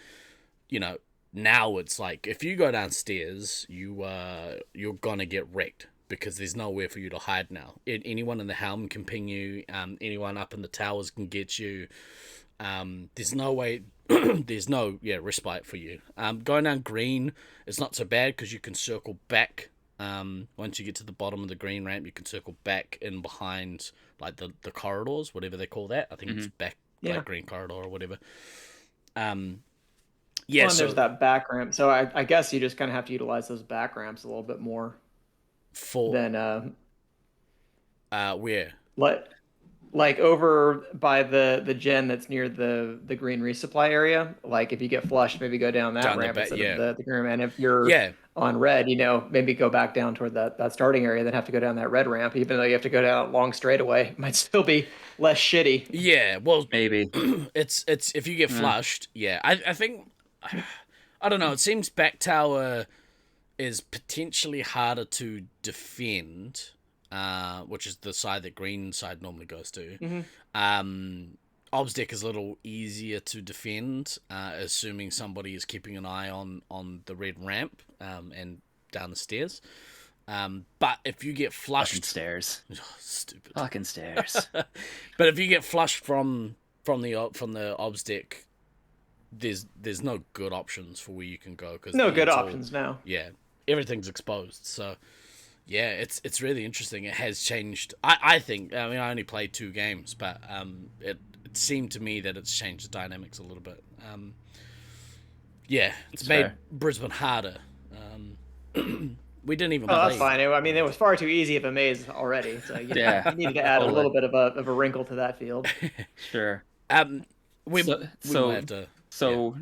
S5: now it's if you go downstairs, you're gonna get wrecked, because there's nowhere for you to hide now. Anyone in the helm can ping you. Anyone up in the towers can get you. There's no way. There's no respite for you. Going down green is not so bad, because you can circle back Once you get to the bottom of the green ramp, you can circle back in behind like the corridors, whatever they call that. I think it's back like green corridor or whatever. Yeah,
S3: well, and there's that back ramp. So I guess you just kind of have to utilize those back ramps a little bit more than
S5: where?
S3: Like over by the gen that's near the green resupply area. Like if you get flushed, maybe go down that ramp instead of the green ramp. And if you're on red, maybe go back down toward that starting area, then have to go down that red ramp, even though you have to go down a long straightaway. It might still be less shitty.
S5: Yeah, well,
S4: maybe
S5: it's if you get flushed. I think I don't know. It seems back tower is potentially harder to defend. Which is the side that green side normally goes to. Obs deck is a little easier to defend, assuming somebody is keeping an eye on the red ramp and down the stairs. But if you get flushed,
S4: fucking stairs,
S5: stupid
S4: fucking stairs.
S5: But if you get flushed from the obs deck, there's no good options for where you can go because
S3: no good options now.
S5: Yeah, everything's exposed. So. Yeah, it's really interesting. It has changed. I think. I mean, I only played 2 games, but it seemed to me that it's changed the dynamics a little bit. Yeah, it's made Brisbane harder. We didn't even.
S3: Oh, that's fine. I mean, it was far too easy of a maze already. So you needed to add a little bit of a wrinkle to that field.
S4: Sure.
S5: We might have to.
S4: So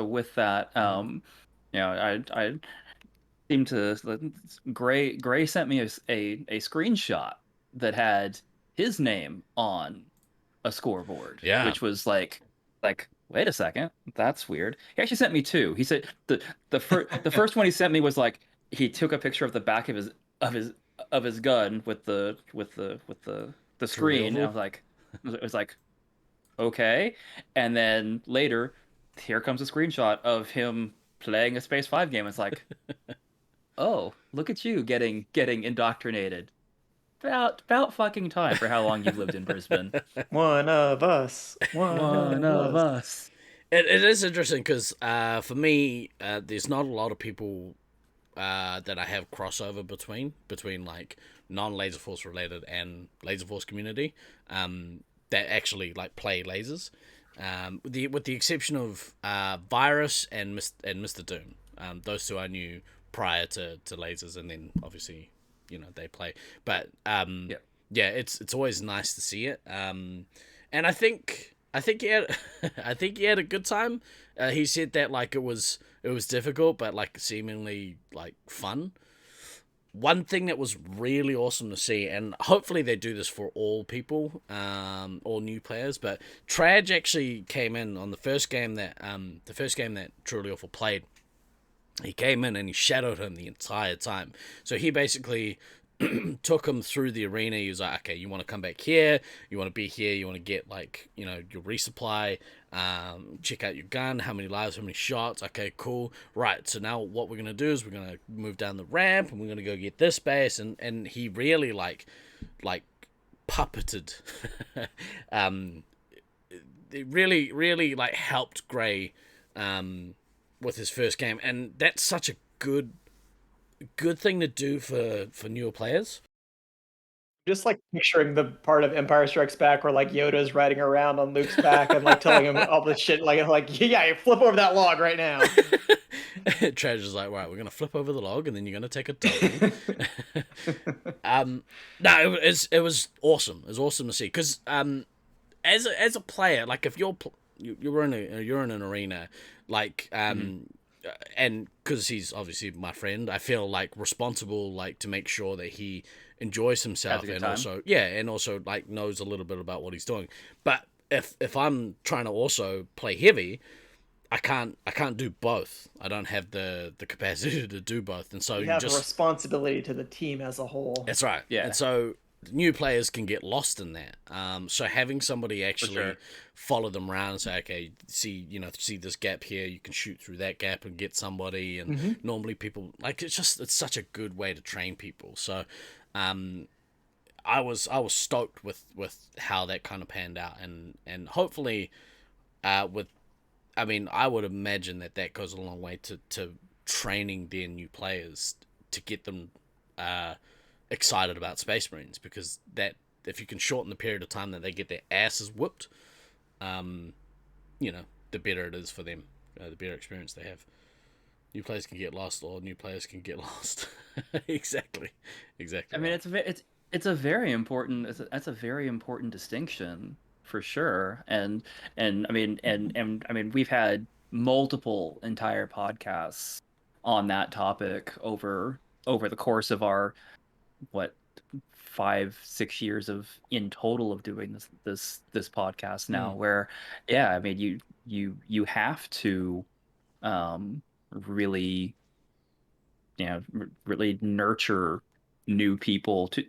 S4: with that, I seemed to Gray sent me a screenshot that had his name on a scoreboard.
S5: Yeah.
S4: Which was like wait a second, that's weird. He actually sent me 2. He said the first one he sent me was like he took a picture of the back of his gun with the screen. And I was like, it was like, okay. And then later, here comes a screenshot of him playing a Space 5 game. It's like, oh, look at you getting indoctrinated. About fucking time for how long you've lived in Brisbane.
S3: One of us. One of us.
S5: It is interesting because for me, there's not a lot of people that I have crossover between like non-Laser Force related and Laser Force community that actually like play lasers. With the exception of Virus and Mr. Doom. Those 2 I knew prior to lasers, and then obviously they play. But yeah, it's always nice to see it. And I think he had he had a good time. He said that like it was difficult, but like seemingly like fun. One thing that was really awesome to see, and hopefully they do this for all people, all new players, but Traj actually came in on the first game that Truly Awful played. He came in and he shadowed him the entire time. So he basically took him through the arena. He was like, okay, you want to come back here, you want to be here, you want to get like your resupply, check out your gun, how many lives, how many shots. Okay, cool. Right, so now what we're gonna do is we're gonna move down the ramp and we're gonna go get this base. And he really like puppeted it really like helped Gray with his first game, and that's such a good thing to do for newer players.
S3: Just like picturing the part of Empire Strikes Back where like Yoda's riding around on Luke's back and like telling him all this shit, like yeah, you flip over that log right now.
S5: Treasure's like, right, we're gonna flip over the log and then you're gonna take a double. No, it was awesome. It was awesome to see because as a player, like if you're in an arena, like and because he's obviously my friend, I feel like responsible like to make sure that he enjoys himself and also like knows a little bit about what he's doing. But if I'm trying to also play heavy, I can't do both. I don't have the capacity to do both, and so
S3: you have a responsibility to the team as a whole.
S5: That's right. Yeah, and so new players can get lost in that. So having somebody actually follow them around and say, okay, see this gap here, you can shoot through that gap and get somebody. And normally people like it's such a good way to train people. So, I was stoked with how that kind of panned out, and hopefully, I would imagine that goes a long way to training their new players to get them excited about Space Marines, because that if you can shorten the period of time that they get their asses whooped, the better it is for them, the better experience they have. New players can get lost, or new players can get lost. Exactly. I
S4: mean, it's a very important that's a very important distinction for sure. And I mean we've had multiple entire podcasts on that topic over the course of our 5-6 years of in total of doing this podcast now, where I mean you have to really really nurture new people to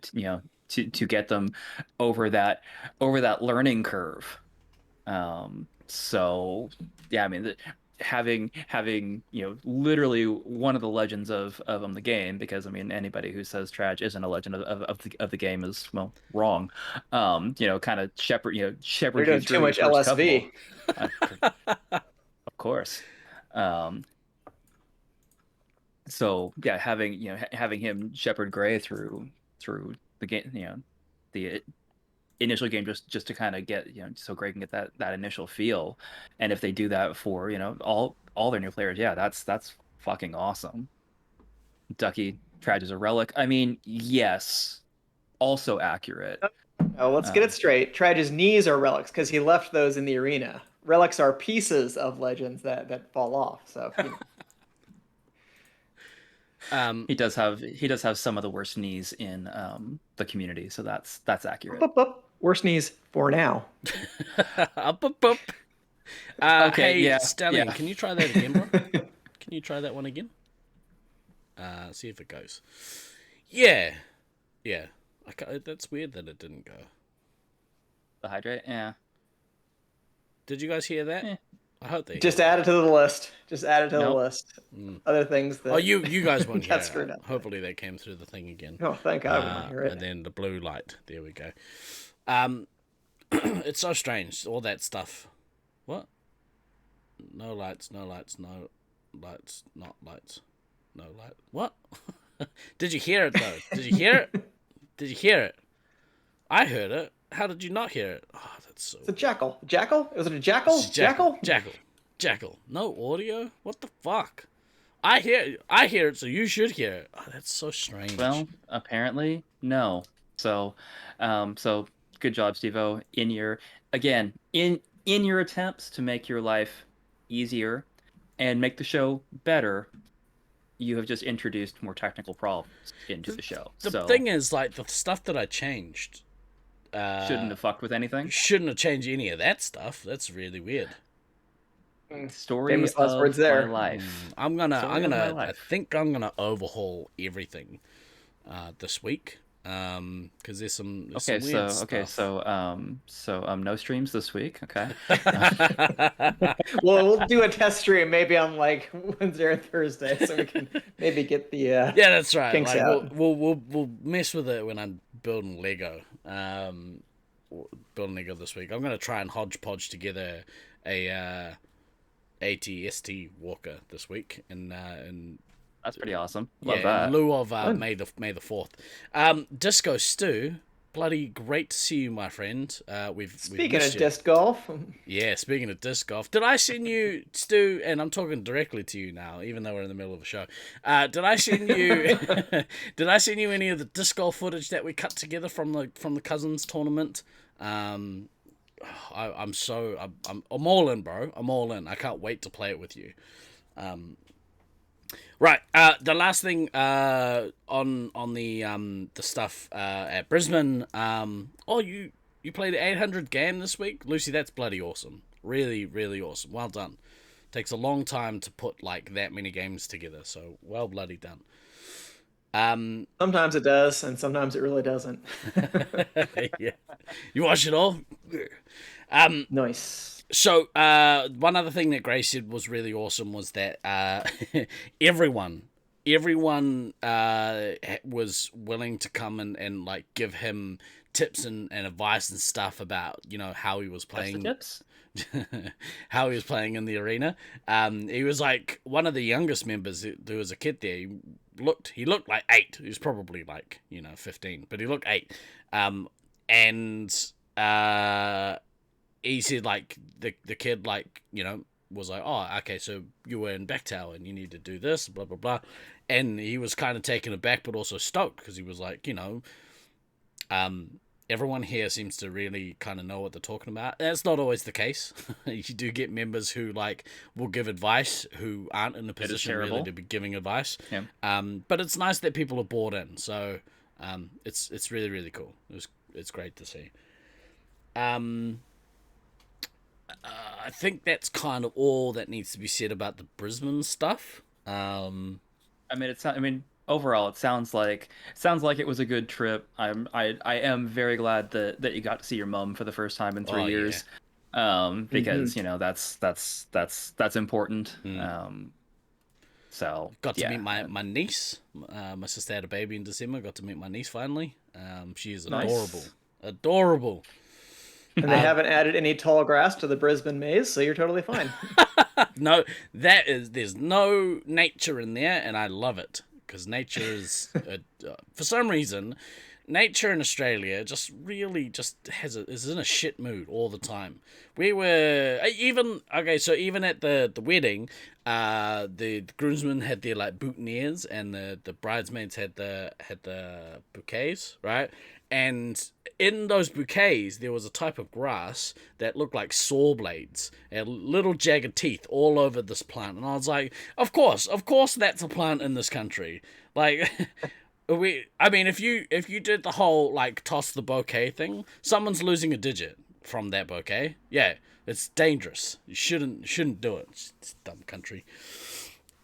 S4: get them over that learning curve. So I mean having literally one of the legends of the game, because I mean anybody who says Traj isn't a legend of the game is wrong. Kind of shepherd
S3: You're
S4: you
S3: doing
S4: through
S3: too much
S4: your first
S3: LSV.
S4: of course. So having having him shepherd Gray through the game, the initial game, just to kind of get so Gray can get that initial feel, and if they do that for all their new players, that's fucking awesome. Ducky Traj is a relic. I mean, yes, also accurate.
S3: No, let's get it straight. Traj's knees are relics because he left those in the arena. Relics are pieces of legends that fall off. So.
S4: He does have some of the worst knees in the community, so that's accurate.
S3: Worst knees for now.
S5: Up.
S4: Okay,
S5: hey, Stallion, can you try that again, bro? Can you try that one again? See if it goes. Yeah. That's weird that it didn't go.
S4: The hydrate, yeah.
S5: Did you guys hear that? I hope they
S3: just add it to the list. The list. Other things that.
S5: Oh, you guys won't hear
S3: screwed up.
S5: Hopefully they came through the thing again.
S3: Oh, thank God we won't hear it.
S5: And then the blue light. There we go. It's so strange, all that stuff. What? No lights, not lights. No light. What? Did you hear it though? Did you hear it? I heard it. How did you not hear it? Oh, that's so...
S3: It's a jackal. Jackal? Was it a jackal?
S5: Jackal. No audio? What the fuck? I hear it, so you should hear it. Oh, that's so strange.
S4: Well, apparently, no. So good job, Steve-O. In your attempts to make your life easier and make the show better, you have just introduced more technical problems into the show.
S5: The thing is, like, the stuff that I changed
S4: shouldn't have fucked with anything.
S5: Shouldn't have changed any of that stuff. That's really weird.
S4: Story of my life.
S5: I think I'm gonna overhaul everything this week. Because there's some weird stuff.
S4: So no streams this week. Okay.
S3: Well, we'll do a test stream maybe on like Wednesday or Thursday, so we can maybe get the
S5: yeah, that's right.
S3: kinks
S5: like,
S3: out.
S5: We'll mess with it when I'm building Lego. This week. I'm gonna try and hodgepodge together a ATST walker this week, and
S4: that's pretty awesome. Love that.
S5: In lieu of May the 4th. Disco Stu, bloody great to see you, my friend.
S3: Speaking of disc golf.
S5: Yeah, speaking of disc golf. Did I send you, Stu, and I'm talking directly to you now, even though we're in the middle of a show. Did I send you did I send you any of the disc golf footage that we cut together from the Cousins tournament? I'm all in, bro. I'm all in. I can't wait to play it with you. Right. The last thing on the stuff at Brisbane. You played an 800 game this week, Lucy. That's bloody awesome. Really, really awesome. Well done. Takes a long time to put like that many games together, so well bloody done.
S3: Sometimes it does, and sometimes it really doesn't.
S5: Yeah. You watch it all?
S3: Nice.
S5: So, one other thing that Grace said was really awesome was that everyone was willing to come and like give him tips and advice and stuff about how he was playing.
S4: Tips?
S5: How he was playing in the arena. He was like one of the youngest members. There was a kid there. He looked like 8. He was probably like 15, but he looked 8. And he said like the kid like was like, oh, okay, so you were in Backtower and you need to do this, blah blah blah, and he was kind of taken aback but also stoked because he was like, everyone here seems to really kind of know what they're talking about. That's not always the case. You do get members who like will give advice who aren't in a position really to be giving advice.
S4: Yeah.
S5: But it's nice that people are bought in. So it's really really cool. It's great to see. I think that's kind of all that needs to be said about the Brisbane stuff.
S4: I mean, overall, it sounds like it was a good trip. I am very glad that you got to see your mum for the first time in 3 years. Because that's important. So
S5: got to meet my niece. My sister had a baby in December. Got to meet my niece finally. She is adorable.
S3: And they haven't added any tall grass to the Brisbane Maze, so you're totally fine.
S5: No, there's no nature in there, and I love it because nature is for some reason, nature in Australia just really is in a shit mood all the time. We were even at the wedding, the groomsmen had their like boutonnieres and the bridesmaids had the bouquets, right? And in those bouquets, there was a type of grass that looked like saw blades and little jagged teeth all over this plant. And I was like, of course, that's a plant in this country. Like, if you did the whole like toss the bouquet thing, someone's losing a digit from that bouquet. Yeah, it's dangerous. You shouldn't do it. It's a dumb country.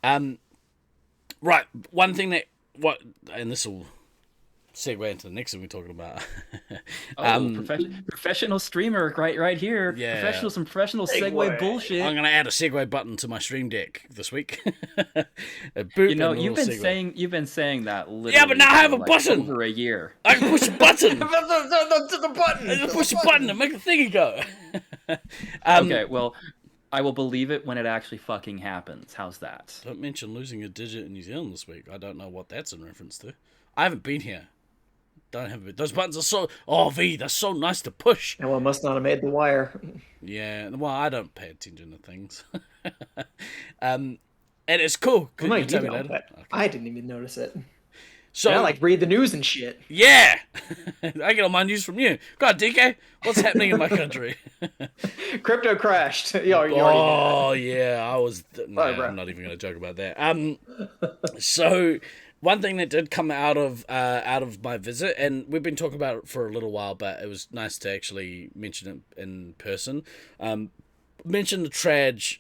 S5: Right. One thing and this will segue into the next thing we're talking about.
S4: Professional streamer right here.
S5: Yeah.
S4: Professional segue bullshit.
S5: I'm gonna add a segue button to my stream deck this week.
S4: You've been saying that literally.
S5: Yeah, but now I have a button.
S4: Over a year.
S5: I can push a button.
S3: the button.
S5: I just push a button and make the thingy go.
S4: Okay, well, I will believe it when it actually fucking happens. How's that?
S5: Don't mention losing a digit in New Zealand this week. I don't know what that's in reference to. I haven't been here. Don't have it. Those buttons are so... Oh, V, they're so nice to push.
S3: And one must not have made the wire.
S5: Yeah, well, I don't pay attention to things. And it's cool.
S3: Well, no, you do know, but okay. I didn't even notice it.
S5: So,
S3: I like read the news and shit.
S5: Yeah! I get all my news from you. God, DK, what's happening in my country?
S3: Crypto crashed.
S5: Yeah, I was... No, I'm not even going to joke about that. So... One thing that did come out of my visit, and we've been talking about it for a little while, but it was nice to actually mention it in person. Mentioned the Traj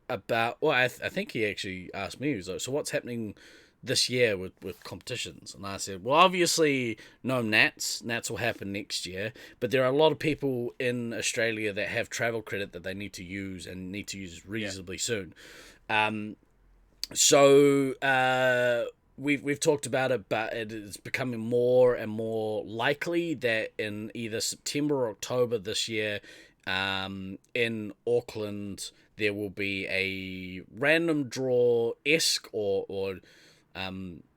S5: about... Well, I think he actually asked me, he was like, so what's happening this year with competitions? And I said, well, obviously no Nats. Nats will happen next year, but there are a lot of people in Australia that have travel credit that they need to use and need to use reasonably soon. So we've talked about it, but it is becoming more and more likely that in either September or October this year, in Auckland, there will be a random draw-esque or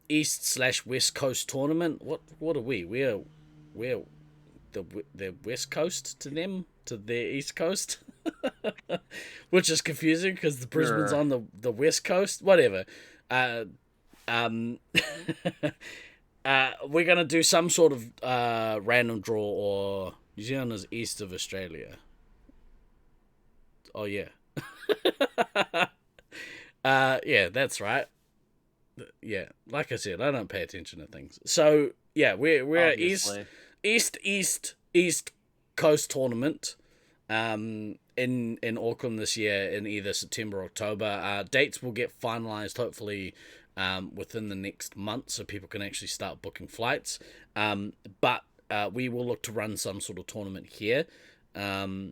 S5: East/West Coast tournament. What are we? We're the West Coast to them, to their East Coast, which is confusing because the Brisbane's on the West Coast. Whatever. We're gonna do some sort of random draw, or New Zealand is east of Australia. Oh yeah. Yeah, that's right. Yeah, like I said, I don't pay attention to things. So yeah, we're East Coast tournament in Auckland this year in either September or October. Dates will get finalized hopefully within the next month, so people can actually start booking flights. But we will look to run some sort of tournament here. The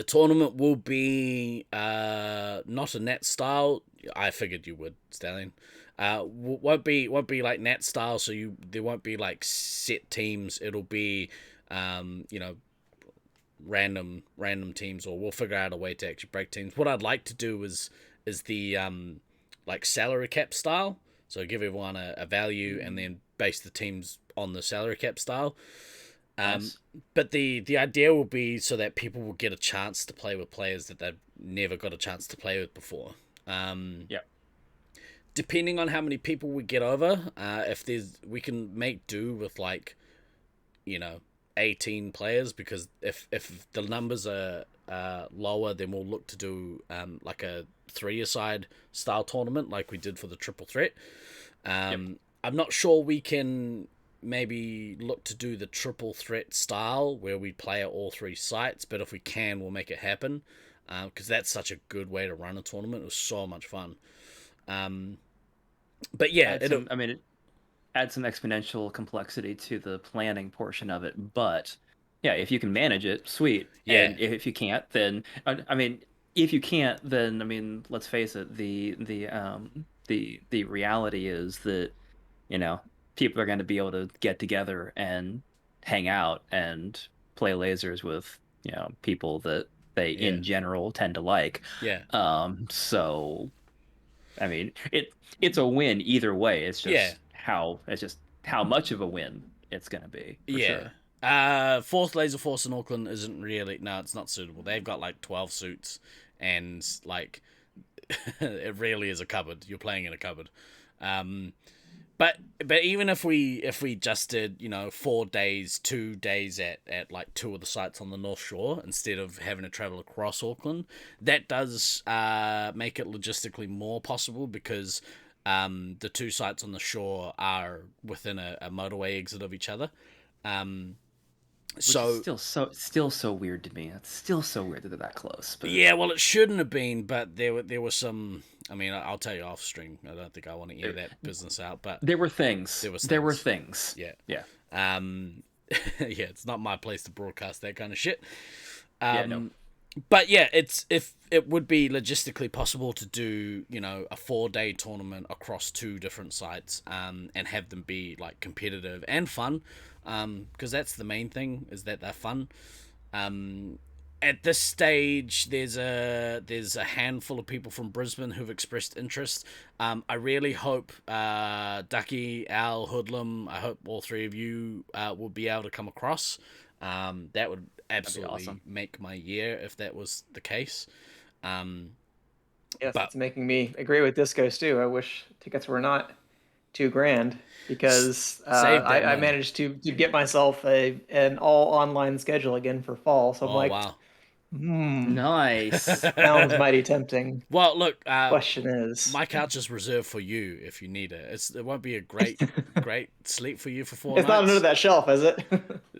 S5: tournament will be not a Nat style. I figured you would, Stallion. Won't be like Nat style, so there won't be like set teams. It'll be random teams, or we'll figure out a way to actually break teams. What I'd like to do is the like salary cap style. So give everyone a value and then base the teams on the salary cap style.
S4: Nice.
S5: But the idea will be so that people will get a chance to play with players that they've never got a chance to play with before.
S4: Yeah.
S5: Depending on how many people we get over, we can make do with 18 players, because if the numbers are lower, then we'll look to do like a 3-a-side style tournament like we did for the triple threat. I'm not sure we can maybe look to do the triple threat style where we play at all 3 sites, but if we can, we'll make it happen, because that's such a good way to run a tournament. It was so much fun. But yeah,
S4: it adds some exponential complexity to the planning portion of it, but yeah, if you can manage it, sweet.
S5: Yeah.
S4: And if you can't, then let's face it, the reality is that, people are going to be able to get together and hang out and play lasers with, people that they in general tend to like.
S5: Yeah.
S4: So it's a win either way. It's just how much of a win it's going to be. For sure.
S5: Fourth Laser Force in Auckland isn't really, no, it's not suitable. They've got 12 suits, and it really is a cupboard. You're playing in a cupboard. But even if we just did 4 days, 2 days at 2 of the sites on the North Shore instead of having to travel across Auckland, that does make it logistically more possible, because the 2 sites on the shore are within a motorway exit of each other.
S4: Which is still so weird to me. It's still so weird that they're that close. But
S5: yeah, well, it shouldn't have been, but there were some. I mean, I'll tell you off stream. I don't think I want to air that business out, but
S4: there were things. There were things.
S5: Yeah.
S4: Yeah.
S5: Yeah, it's not my place to broadcast that kind of shit.
S4: No.
S5: But yeah, if it would be logistically possible to do, a 4-day tournament across 2 different sites, and have them be competitive and fun, because that's the main thing, is that they're fun. At this stage, there's a handful of people from Brisbane who've expressed interest. I really hope Ducky, Al, Hoodlum, I hope all 3 of you will be able to come across. That would absolutely
S4: awesome.
S5: make my year if that was the case.
S3: Yes, it's making me agree with Discos too. I wish tickets were not $2,000, because I managed to get myself an all online schedule again for fall. So I'm
S5: wow.
S4: Nice.
S3: Sounds mighty tempting.
S5: Well, look.
S3: Question is,
S5: my couch is reserved for you if you need it. It won't be a great sleep for you for 4 nights.
S3: It's not under that shelf, is it?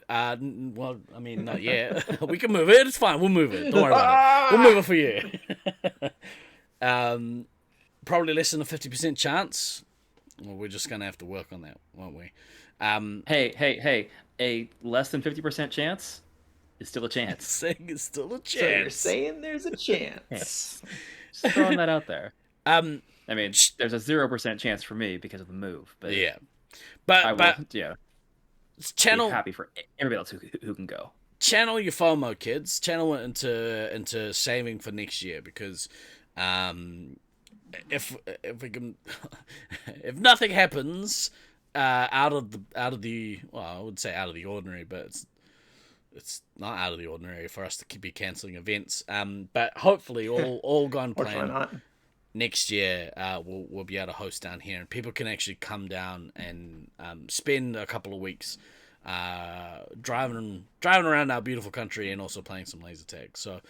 S5: Well, I mean, not yet. We can move it. It's fine. We'll move it. Don't worry about it. We'll move it for you. Probably less than a 50% chance. Well, we're just gonna have to work on that, won't we?
S4: Hey! A less than 50% chance is still a chance.
S5: Saying it's still a chance.
S3: So you're saying there's a chance.
S4: Just throwing that out there. I mean, there's a 0% chance for me because of the move, but
S5: yeah,
S4: channel be happy for everybody else who can go.
S5: Channel your FOMO, kids. Channel it into saving for next year, because if we can, if nothing happens out of the well, I would say out of the ordinary, but it's not out of the ordinary for us to be cancelling events. But hopefully all gone plan. Next year, we'll be able to host down here, and people can actually come down and spend a couple of weeks driving around our beautiful country and also playing some laser tag. So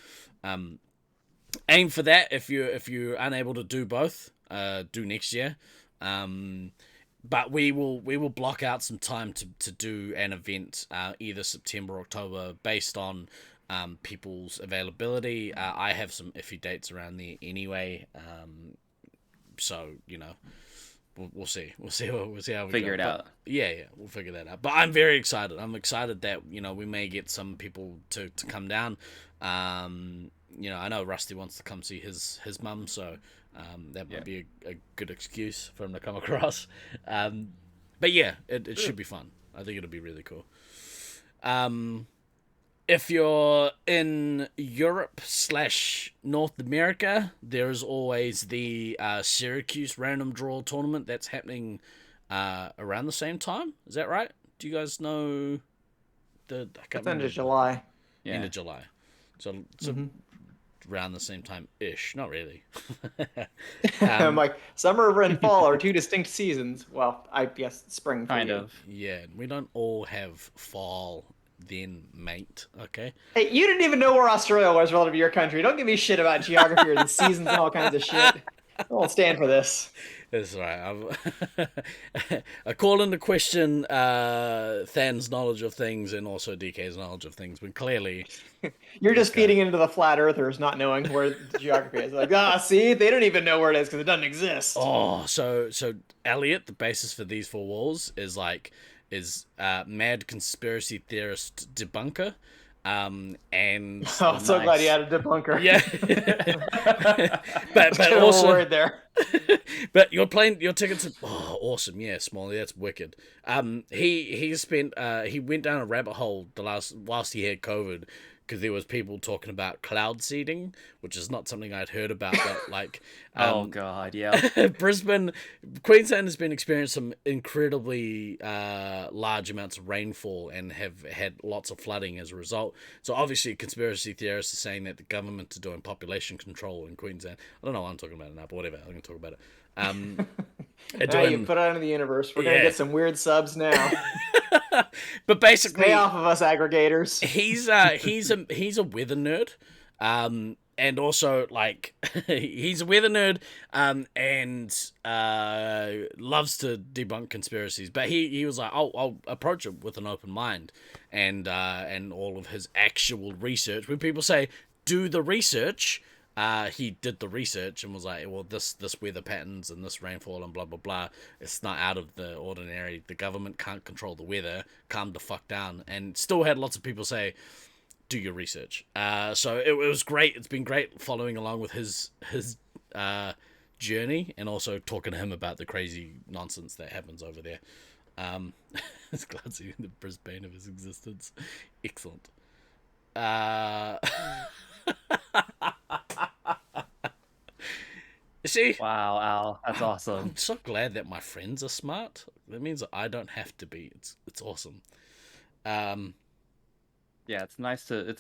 S5: aim for that. If you're unable to do both, do next year. But we will block out some time to do an event either September or October based on people's availability. I have some iffy dates around there anyway. So we'll see. We'll see how we
S4: figure it out.
S5: Yeah, we'll figure that out. But I'm very excited. I'm excited that we may get some people to come down. I know Rusty wants to come see his mum, so that might be a good excuse for him to come across. But yeah, it should be fun. I think it'll be really cool. If you're in Europe / North America, there's always the Syracuse random draw tournament that's happening around the same time. Is that right? Do you guys know I can't
S3: It's end
S5: remember.
S3: of July.
S4: Yeah.
S5: End of July. So around the same time ish. Not really.
S3: I'm like, summer and fall are two distinct seasons. Well, I guess spring for
S4: Kind
S3: you.
S4: of.
S5: Yeah, we don't all have fall then, mate. Okay.
S3: Hey, you didn't even know where Australia was relative to your country. Don't give me shit about geography or the seasons and all kinds of shit. I won't stand for this.
S5: That's right. I call into question Than's knowledge of things and also DK's knowledge of things, but clearly
S3: You're just feeding into the flat earthers not knowing where the geography is. Like, see, they don't even know where it is because it doesn't exist.
S5: Oh, so Elliot, the basis for these four walls is mad conspiracy theorist debunker. And
S3: Oh, I'm so glad you had a debunker.
S5: yeah, but
S3: Get a
S5: also
S3: word there.
S5: but your tickets are awesome. Yeah, Smalley, that's wicked. He went down a rabbit hole whilst he had COVID, because there was people talking about cloud seeding, which is not something I'd heard about. But like,
S4: Oh God, yeah.
S5: Queensland has been experiencing some incredibly large amounts of rainfall and have had lots of flooding as a result. So obviously, conspiracy theorists are saying that the government are doing population control in Queensland. I don't know why I'm talking about it now, but whatever. I'm going to talk about it.
S3: Now you put it out into the universe. We're gonna get some weird subs now.
S5: But basically,
S3: Stay off of us, aggregators.
S5: he's a weather nerd, and also like he's a weather nerd, and loves to debunk conspiracies. But he was like, I'll approach it with an open mind, and all of his actual research. When people say do the research, he did the research and was like, well, this weather patterns and this rainfall and blah blah blah, it's not out of the ordinary. The government can't control the weather. Calm the fuck down. And still had lots of people say, do your research. So it was great. It's been great following along with his journey and also talking to him about the crazy nonsense that happens over there. It's glad seeing the Brisbane of his existence. Excellent. See?
S4: Wow, Al, that's awesome.
S5: I'm so glad that my friends are smart. That means that I don't have to be. It's awesome.
S4: Yeah, it's nice to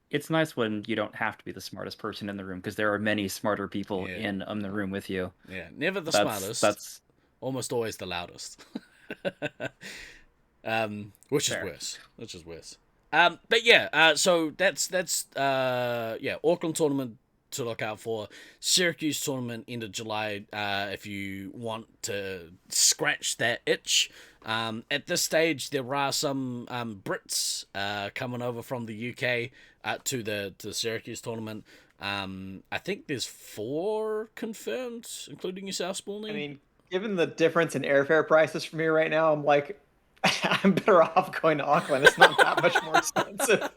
S4: it's nice when you don't have to be the smartest person in the room, because there are many smarter people in the room with you.
S5: Yeah, never the smartest. That's almost always the loudest. Which is worse. But yeah, so that's Auckland tournament to look out for. Syracuse tournament end of July, if you want to scratch that itch. At this stage, there are some Brits coming over from the UK to the Syracuse tournament. I think there's 4 confirmed, including yourself, Spoolney.
S3: I mean, given the difference in airfare prices for me right now, I'm like, I'm better off going to Auckland. It's not that much more expensive.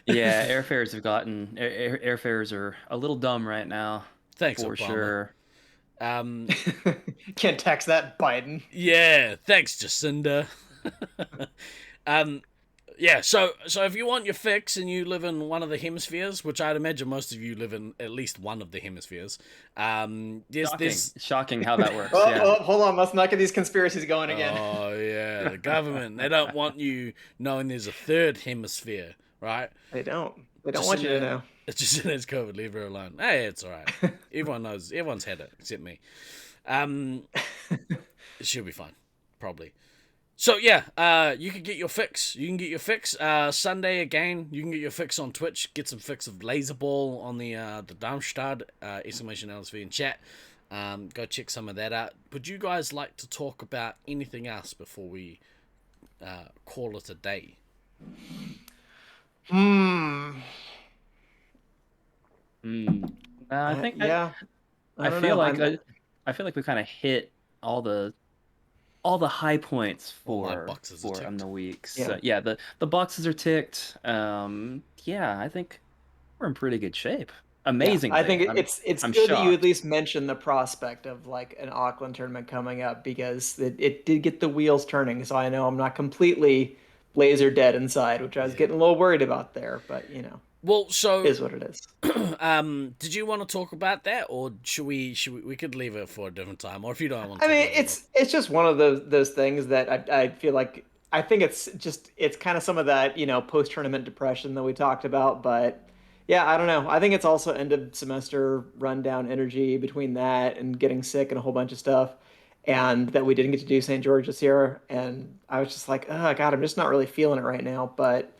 S4: Yeah, airfares have gotten airfares are a little dumb right now.
S5: Thanks,
S4: for
S5: Obama.
S4: Sure.
S3: Can't tax that, Biden.
S5: Yeah, thanks, Jacinda. Yeah, so if you want your fix and you live in one of the hemispheres, which I'd imagine most of you live in at least one of the hemispheres,
S4: Shocking how that works.
S3: Oh, hold on, let's not get these conspiracies going again.
S5: Oh yeah, the government, they don't want you knowing there's a third hemisphere, right?
S3: They don't want you to know.
S5: It's just it's COVID. Leave her alone. Hey, it's all right. Everyone knows. Everyone's had it except me. She'll be fine, probably. So yeah, you can get your fix. Sunday again. You can get your fix on Twitch. Get some fix of Laserball on the Darmstadt exclamation LSV in chat. Go check some of that out. Would you guys like to talk about anything else before we call it a day?
S4: I think
S3: yeah.
S4: I feel like we kind of hit all the high points for the weeks.
S3: Yeah.
S4: So, yeah, the boxes are ticked. Yeah, I think we're in pretty good shape. Amazing.
S3: Yeah, I think it's
S4: I'm
S3: good that you
S4: shocked.
S3: at least mentioned the prospect of like an Auckland tournament coming up, because it did get the wheels turning. So I know I'm not completely laser dead inside, which I was getting a little worried about there. But
S5: Well, so
S3: is what it is.
S5: did you want to talk about that, or we could leave it for a different time, or if you don't want to
S3: I
S5: talk
S3: mean,
S5: about it.
S3: it's just one of those things that I feel like I think it's kind of some of that post tournament depression that we talked about, but yeah, I don't know. I think it's also end of semester rundown energy between that and getting sick and a whole bunch of stuff, and that we didn't get to do St. George this year, and I was just like, oh God, I'm just not really feeling it right now. But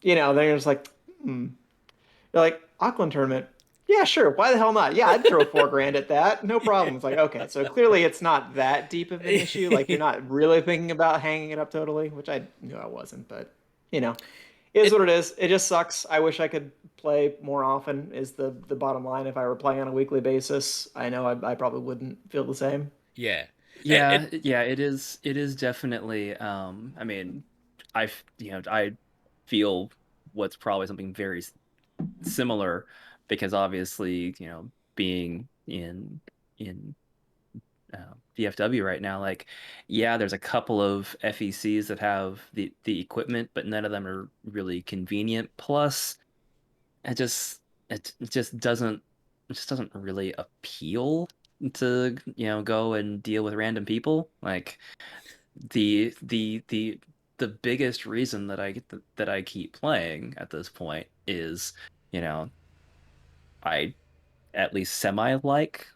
S3: then you're just like, hmm. They're like, Auckland tournament. Yeah, sure. Why the hell not? Yeah, I'd throw 4 grand at that. No problem. It's like, okay, so clearly it's not that deep of an issue. Like you're not really thinking about hanging it up totally, which I knew I wasn't, but it is
S5: It
S3: what it is. It just sucks. I wish I could play more often is the bottom line. If I were playing on a weekly basis, I know I probably wouldn't feel the same.
S5: yeah.
S4: Yeah, yeah, it is. It is definitely. I mean, I feel what's probably something very similar because obviously, being in VFW right now, like, yeah, there's a couple of FECs that have the equipment, but none of them are really convenient. Plus, it just it just doesn't really appeal to go and deal with random people. Like the biggest reason that I keep playing at this point is you know I at least semi like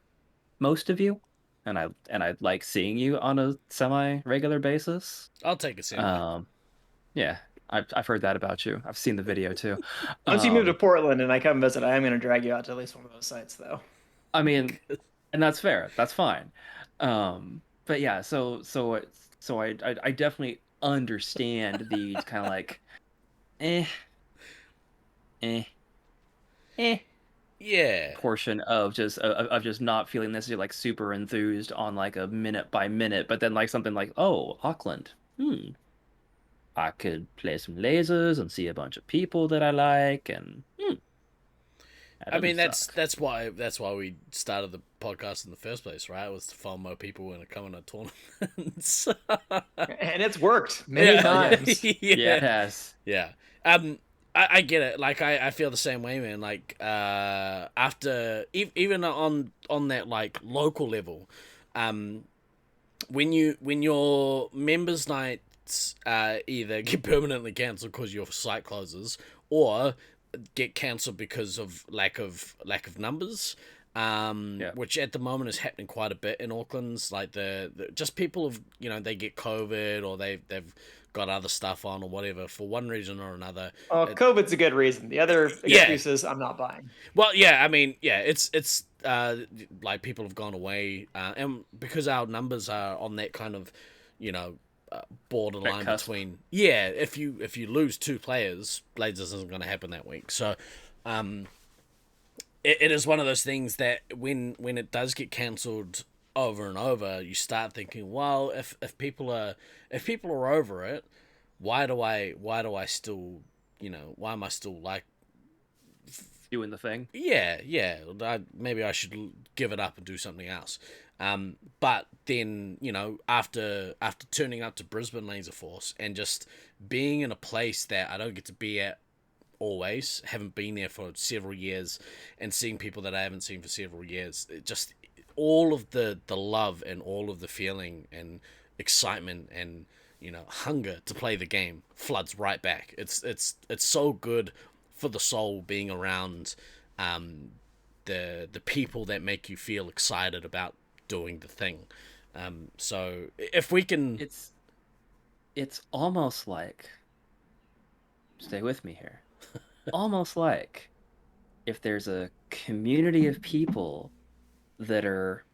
S4: most of you, and I like seeing you on a semi regular basis.
S5: I'll take a semi.
S4: um yeah, I've heard that about you. I've seen the video too.
S3: Once you move to
S4: um
S3: Portland and I come visit, I am going to drag you out to at least one of those sites, though.
S4: I mean, and that's fair. That's fine. But yeah, so I definitely understand the kind of like eh eh eh
S5: Yeah.
S4: portion of just not feeling necessarily like super enthused on like a minute by minute, but then like something like, oh, Auckland, I could play some lasers and see a bunch of people that I like, and that
S5: I mean,
S4: doesn't
S5: that's
S4: suck.
S5: that's why we started the podcast in the first place, right? Was to find more people when it coming to tournaments.
S3: And it's worked many
S5: yeah,
S3: times.
S4: Yeah,
S5: yeah,
S4: it has.
S5: yeah. I get it. Like I feel the same way, man. Like after even on that like local level, um, when your members nights either get permanently cancelled because your site closes, or get cancelled because of lack of numbers.
S4: Yeah.
S5: Which at the moment is happening quite a bit in Auckland's like the just people have they get COVID or they've got other stuff on or whatever for one reason or another.
S3: Oh, COVID's a good reason. The other
S5: Yeah,
S3: excuses, I'm not buying.
S5: well, yeah, I mean, yeah, it's like people have gone away, and because our numbers are on that kind of, you know, borderline
S4: cusp.
S5: between, yeah, if you lose 2 players, Blazers isn't going to happen that week. So, it is one of those things that when it does get cancelled over and over, you start thinking, well, if people are over it, why do I still, why am I still like
S4: Doing the thing.
S5: yeah, maybe I should give it up and do something else. But then, after turning up to Brisbane Laser Force and just being in a place that I don't get to be at always, haven't been there for several years, and seeing people that I haven't seen for several years, it just all of the love and all of the feeling and excitement and hunger to play the game floods right back. It's so good for the soul being around the people that make you feel excited about doing the thing. So if we can,
S4: It's almost like, stay with me here. Almost like if there's a community of people that are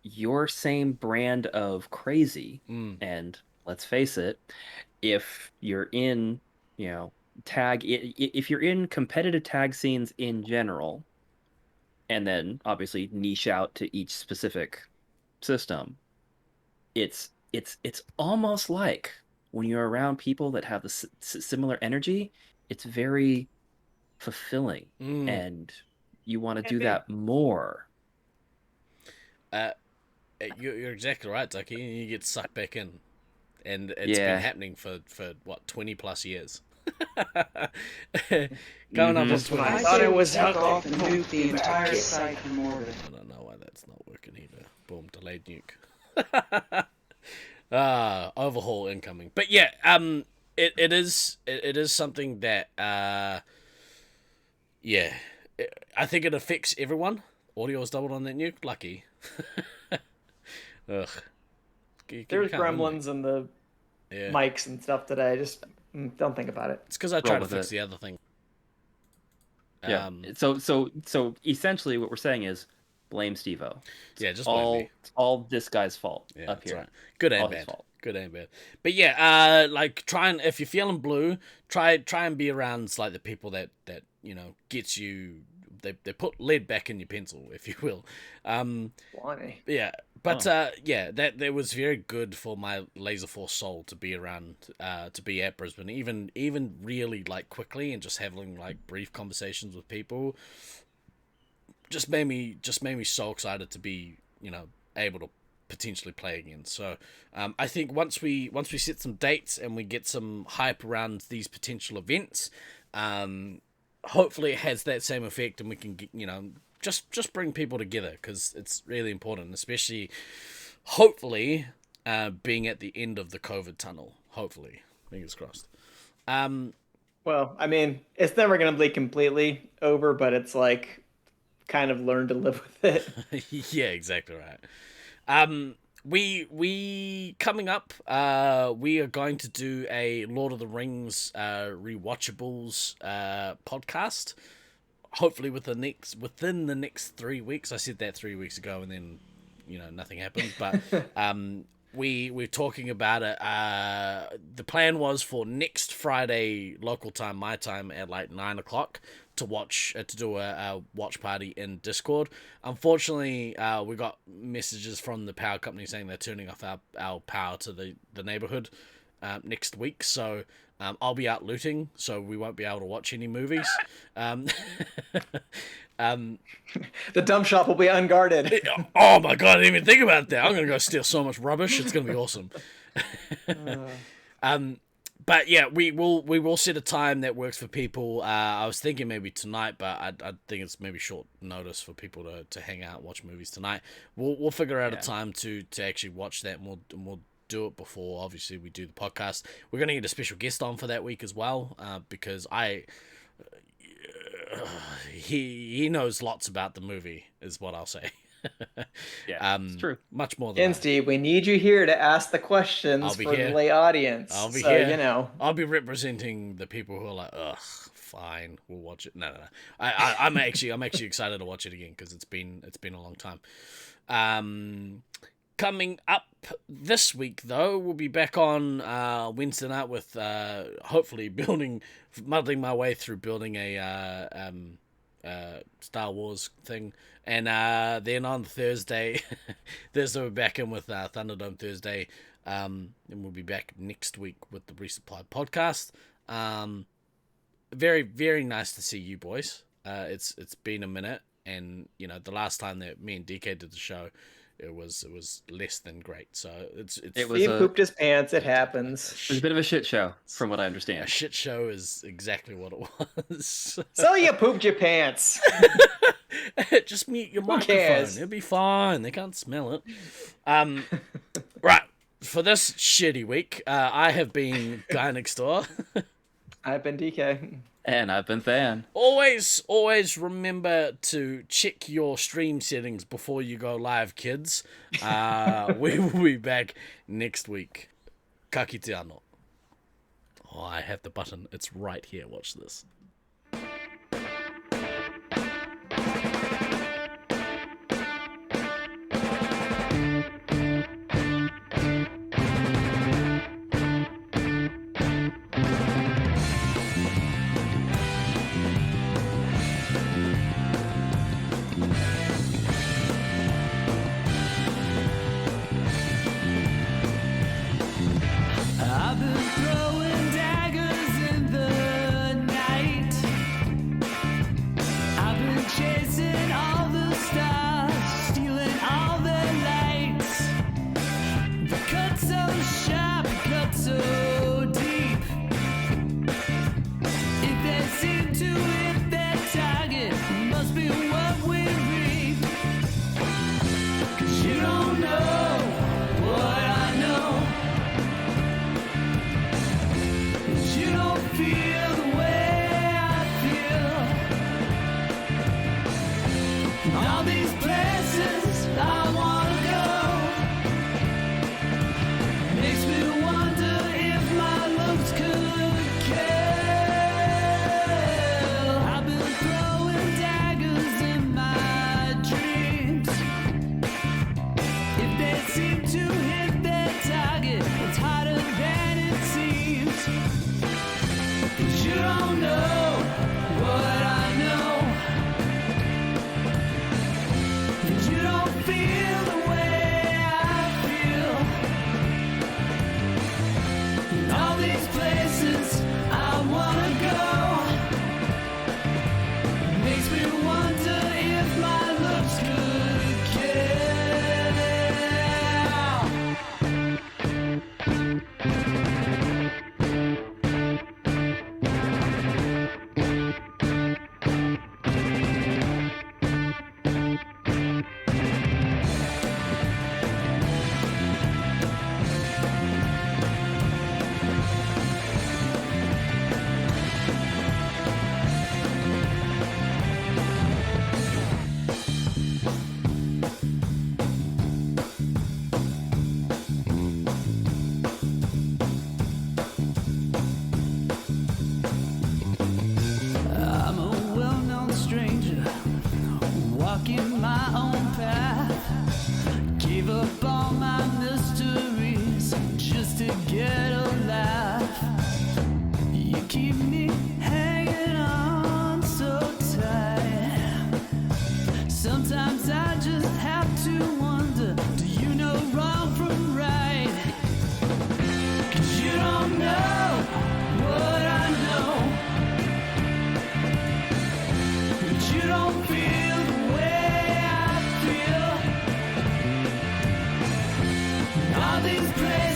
S4: your same brand of crazy, and let's face it, if you're in, if you're in competitive tag scenes in general, and then obviously niche out to each specific system, it's almost like when you're around people that have the similar energy, it's very fulfilling, and you want to do that more.
S5: you're exactly right, Ducky. You get sucked back in. and it's been happening for what 20 plus years. Going up on 20.
S6: I thought it was hooked off and nuke the entire site from orbit.
S5: I don't know why that's not working either. Boom, delayed nuke. Overhaul incoming. But yeah, it is something that yeah, I think it affects everyone. Audio is doubled on that nuke. Lucky. Ugh.
S3: There's gremlins in the mics and stuff today. Just don't think about it.
S5: It's because I tried to fix the other thing.
S4: Yeah. So essentially, what we're saying is blame Steve-O.
S5: Yeah, just blame me.
S4: It's all this guy's fault up here.
S5: Right. Good and bad. Good and bad. But yeah, like if you're feeling blue, try and be around like the people that gets you. They put lead back in your pencil, if you will. Yeah, but that was very good for my Laser Force soul to be around, to be at Brisbane, even really like quickly and just having like brief conversations with people. Just made me so excited to be able to potentially play again. So I think once we set some dates and we get some hype around these potential events, hopefully it has that same effect and we can get, just bring people together, because it's really important, especially hopefully being at the end of the COVID tunnel. Hopefully, fingers crossed.
S3: Well, I mean, it's never going to be completely over, but it's like kind of learn to live with it.
S5: Yeah, exactly right. We coming up, we are going to do a Lord of the Rings rewatchables podcast. Hopefully within the next 3 weeks. I said that 3 weeks ago, and then nothing happened. But we're talking about it. The plan was for next Friday local time, my time, at like 9:00 to do a watch party in Discord. Unfortunately, we got messages from the power company saying they're turning off our power to the neighborhood next week. So I'll be out looting, so we won't be able to watch any movies.
S3: The dump shop will be unguarded.
S5: Oh my god, I didn't even think about that. I'm gonna go steal so much rubbish. It's gonna be awesome. But yeah, we will set a time that works for people. I was thinking maybe tonight, but I think it's maybe short notice for people to hang out and watch movies tonight. We'll figure out a time to actually watch that, and we'll do it before obviously we do the podcast. We're gonna get a special guest on for that week as well, because he knows lots about the movie, is what I'll say.
S4: Yeah, it's true.
S5: Much more than
S3: Steve, we need you here to ask the questions for the lay audience.
S5: I'll be
S3: so,
S5: here. I'll be representing the people who are like, ugh, fine, we'll watch it. No. I'm actually excited to watch it again, because it's been a long time. Coming up this week, though, we'll be back on Wednesday night with hopefully muddling my way through building a Star Wars thing, and then on Thursday we're back in with Thunderdome Thursday, and we'll be back next week with the Resupply podcast. Very, very nice to see you boys. It's been a minute, and the last time that me and DK did the show, it was less than great. So
S3: Steve pooped his pants. It happens.
S4: It was a bit of a shit show, from what I understand.
S5: A shit show is exactly what it was.
S3: So you pooped your pants.
S5: Just mute your microphone. It'll be fine. They can't smell it. Right. For this shitty week, I have been Guy Next Door.
S3: I've been DK.
S4: And I've been Than.
S5: Always remember to check your stream settings before you go live, kids. We will be back next week. Ka kite anō. Oh, I have the button. It's right here. Watch this.
S7: I've been throwing daggers in the night. so deep. If they seem to hit their target, must be what we reap. 'Cause you don't know what I know. 'Cause you don't feel the way I feel. All these places I wanna go. Makes me wonder if my looks could kill. I've been throwing daggers in my dreams. If they seem to hit their target, it's harder than it seems. 'Cause you don't know what I know. 'Cause you don't feel the way I feel. All these places I wanna go. Makes me wonder if my looks could kill. I'm a well-known stranger, walking my own path. Gave up all my mysteries just to get a laugh. You keep me hanging on so tight. Sometimes I just have to wonder, do you know wrong from right? 'Cause you don't know what I know. But you don't feel the way I feel. All these places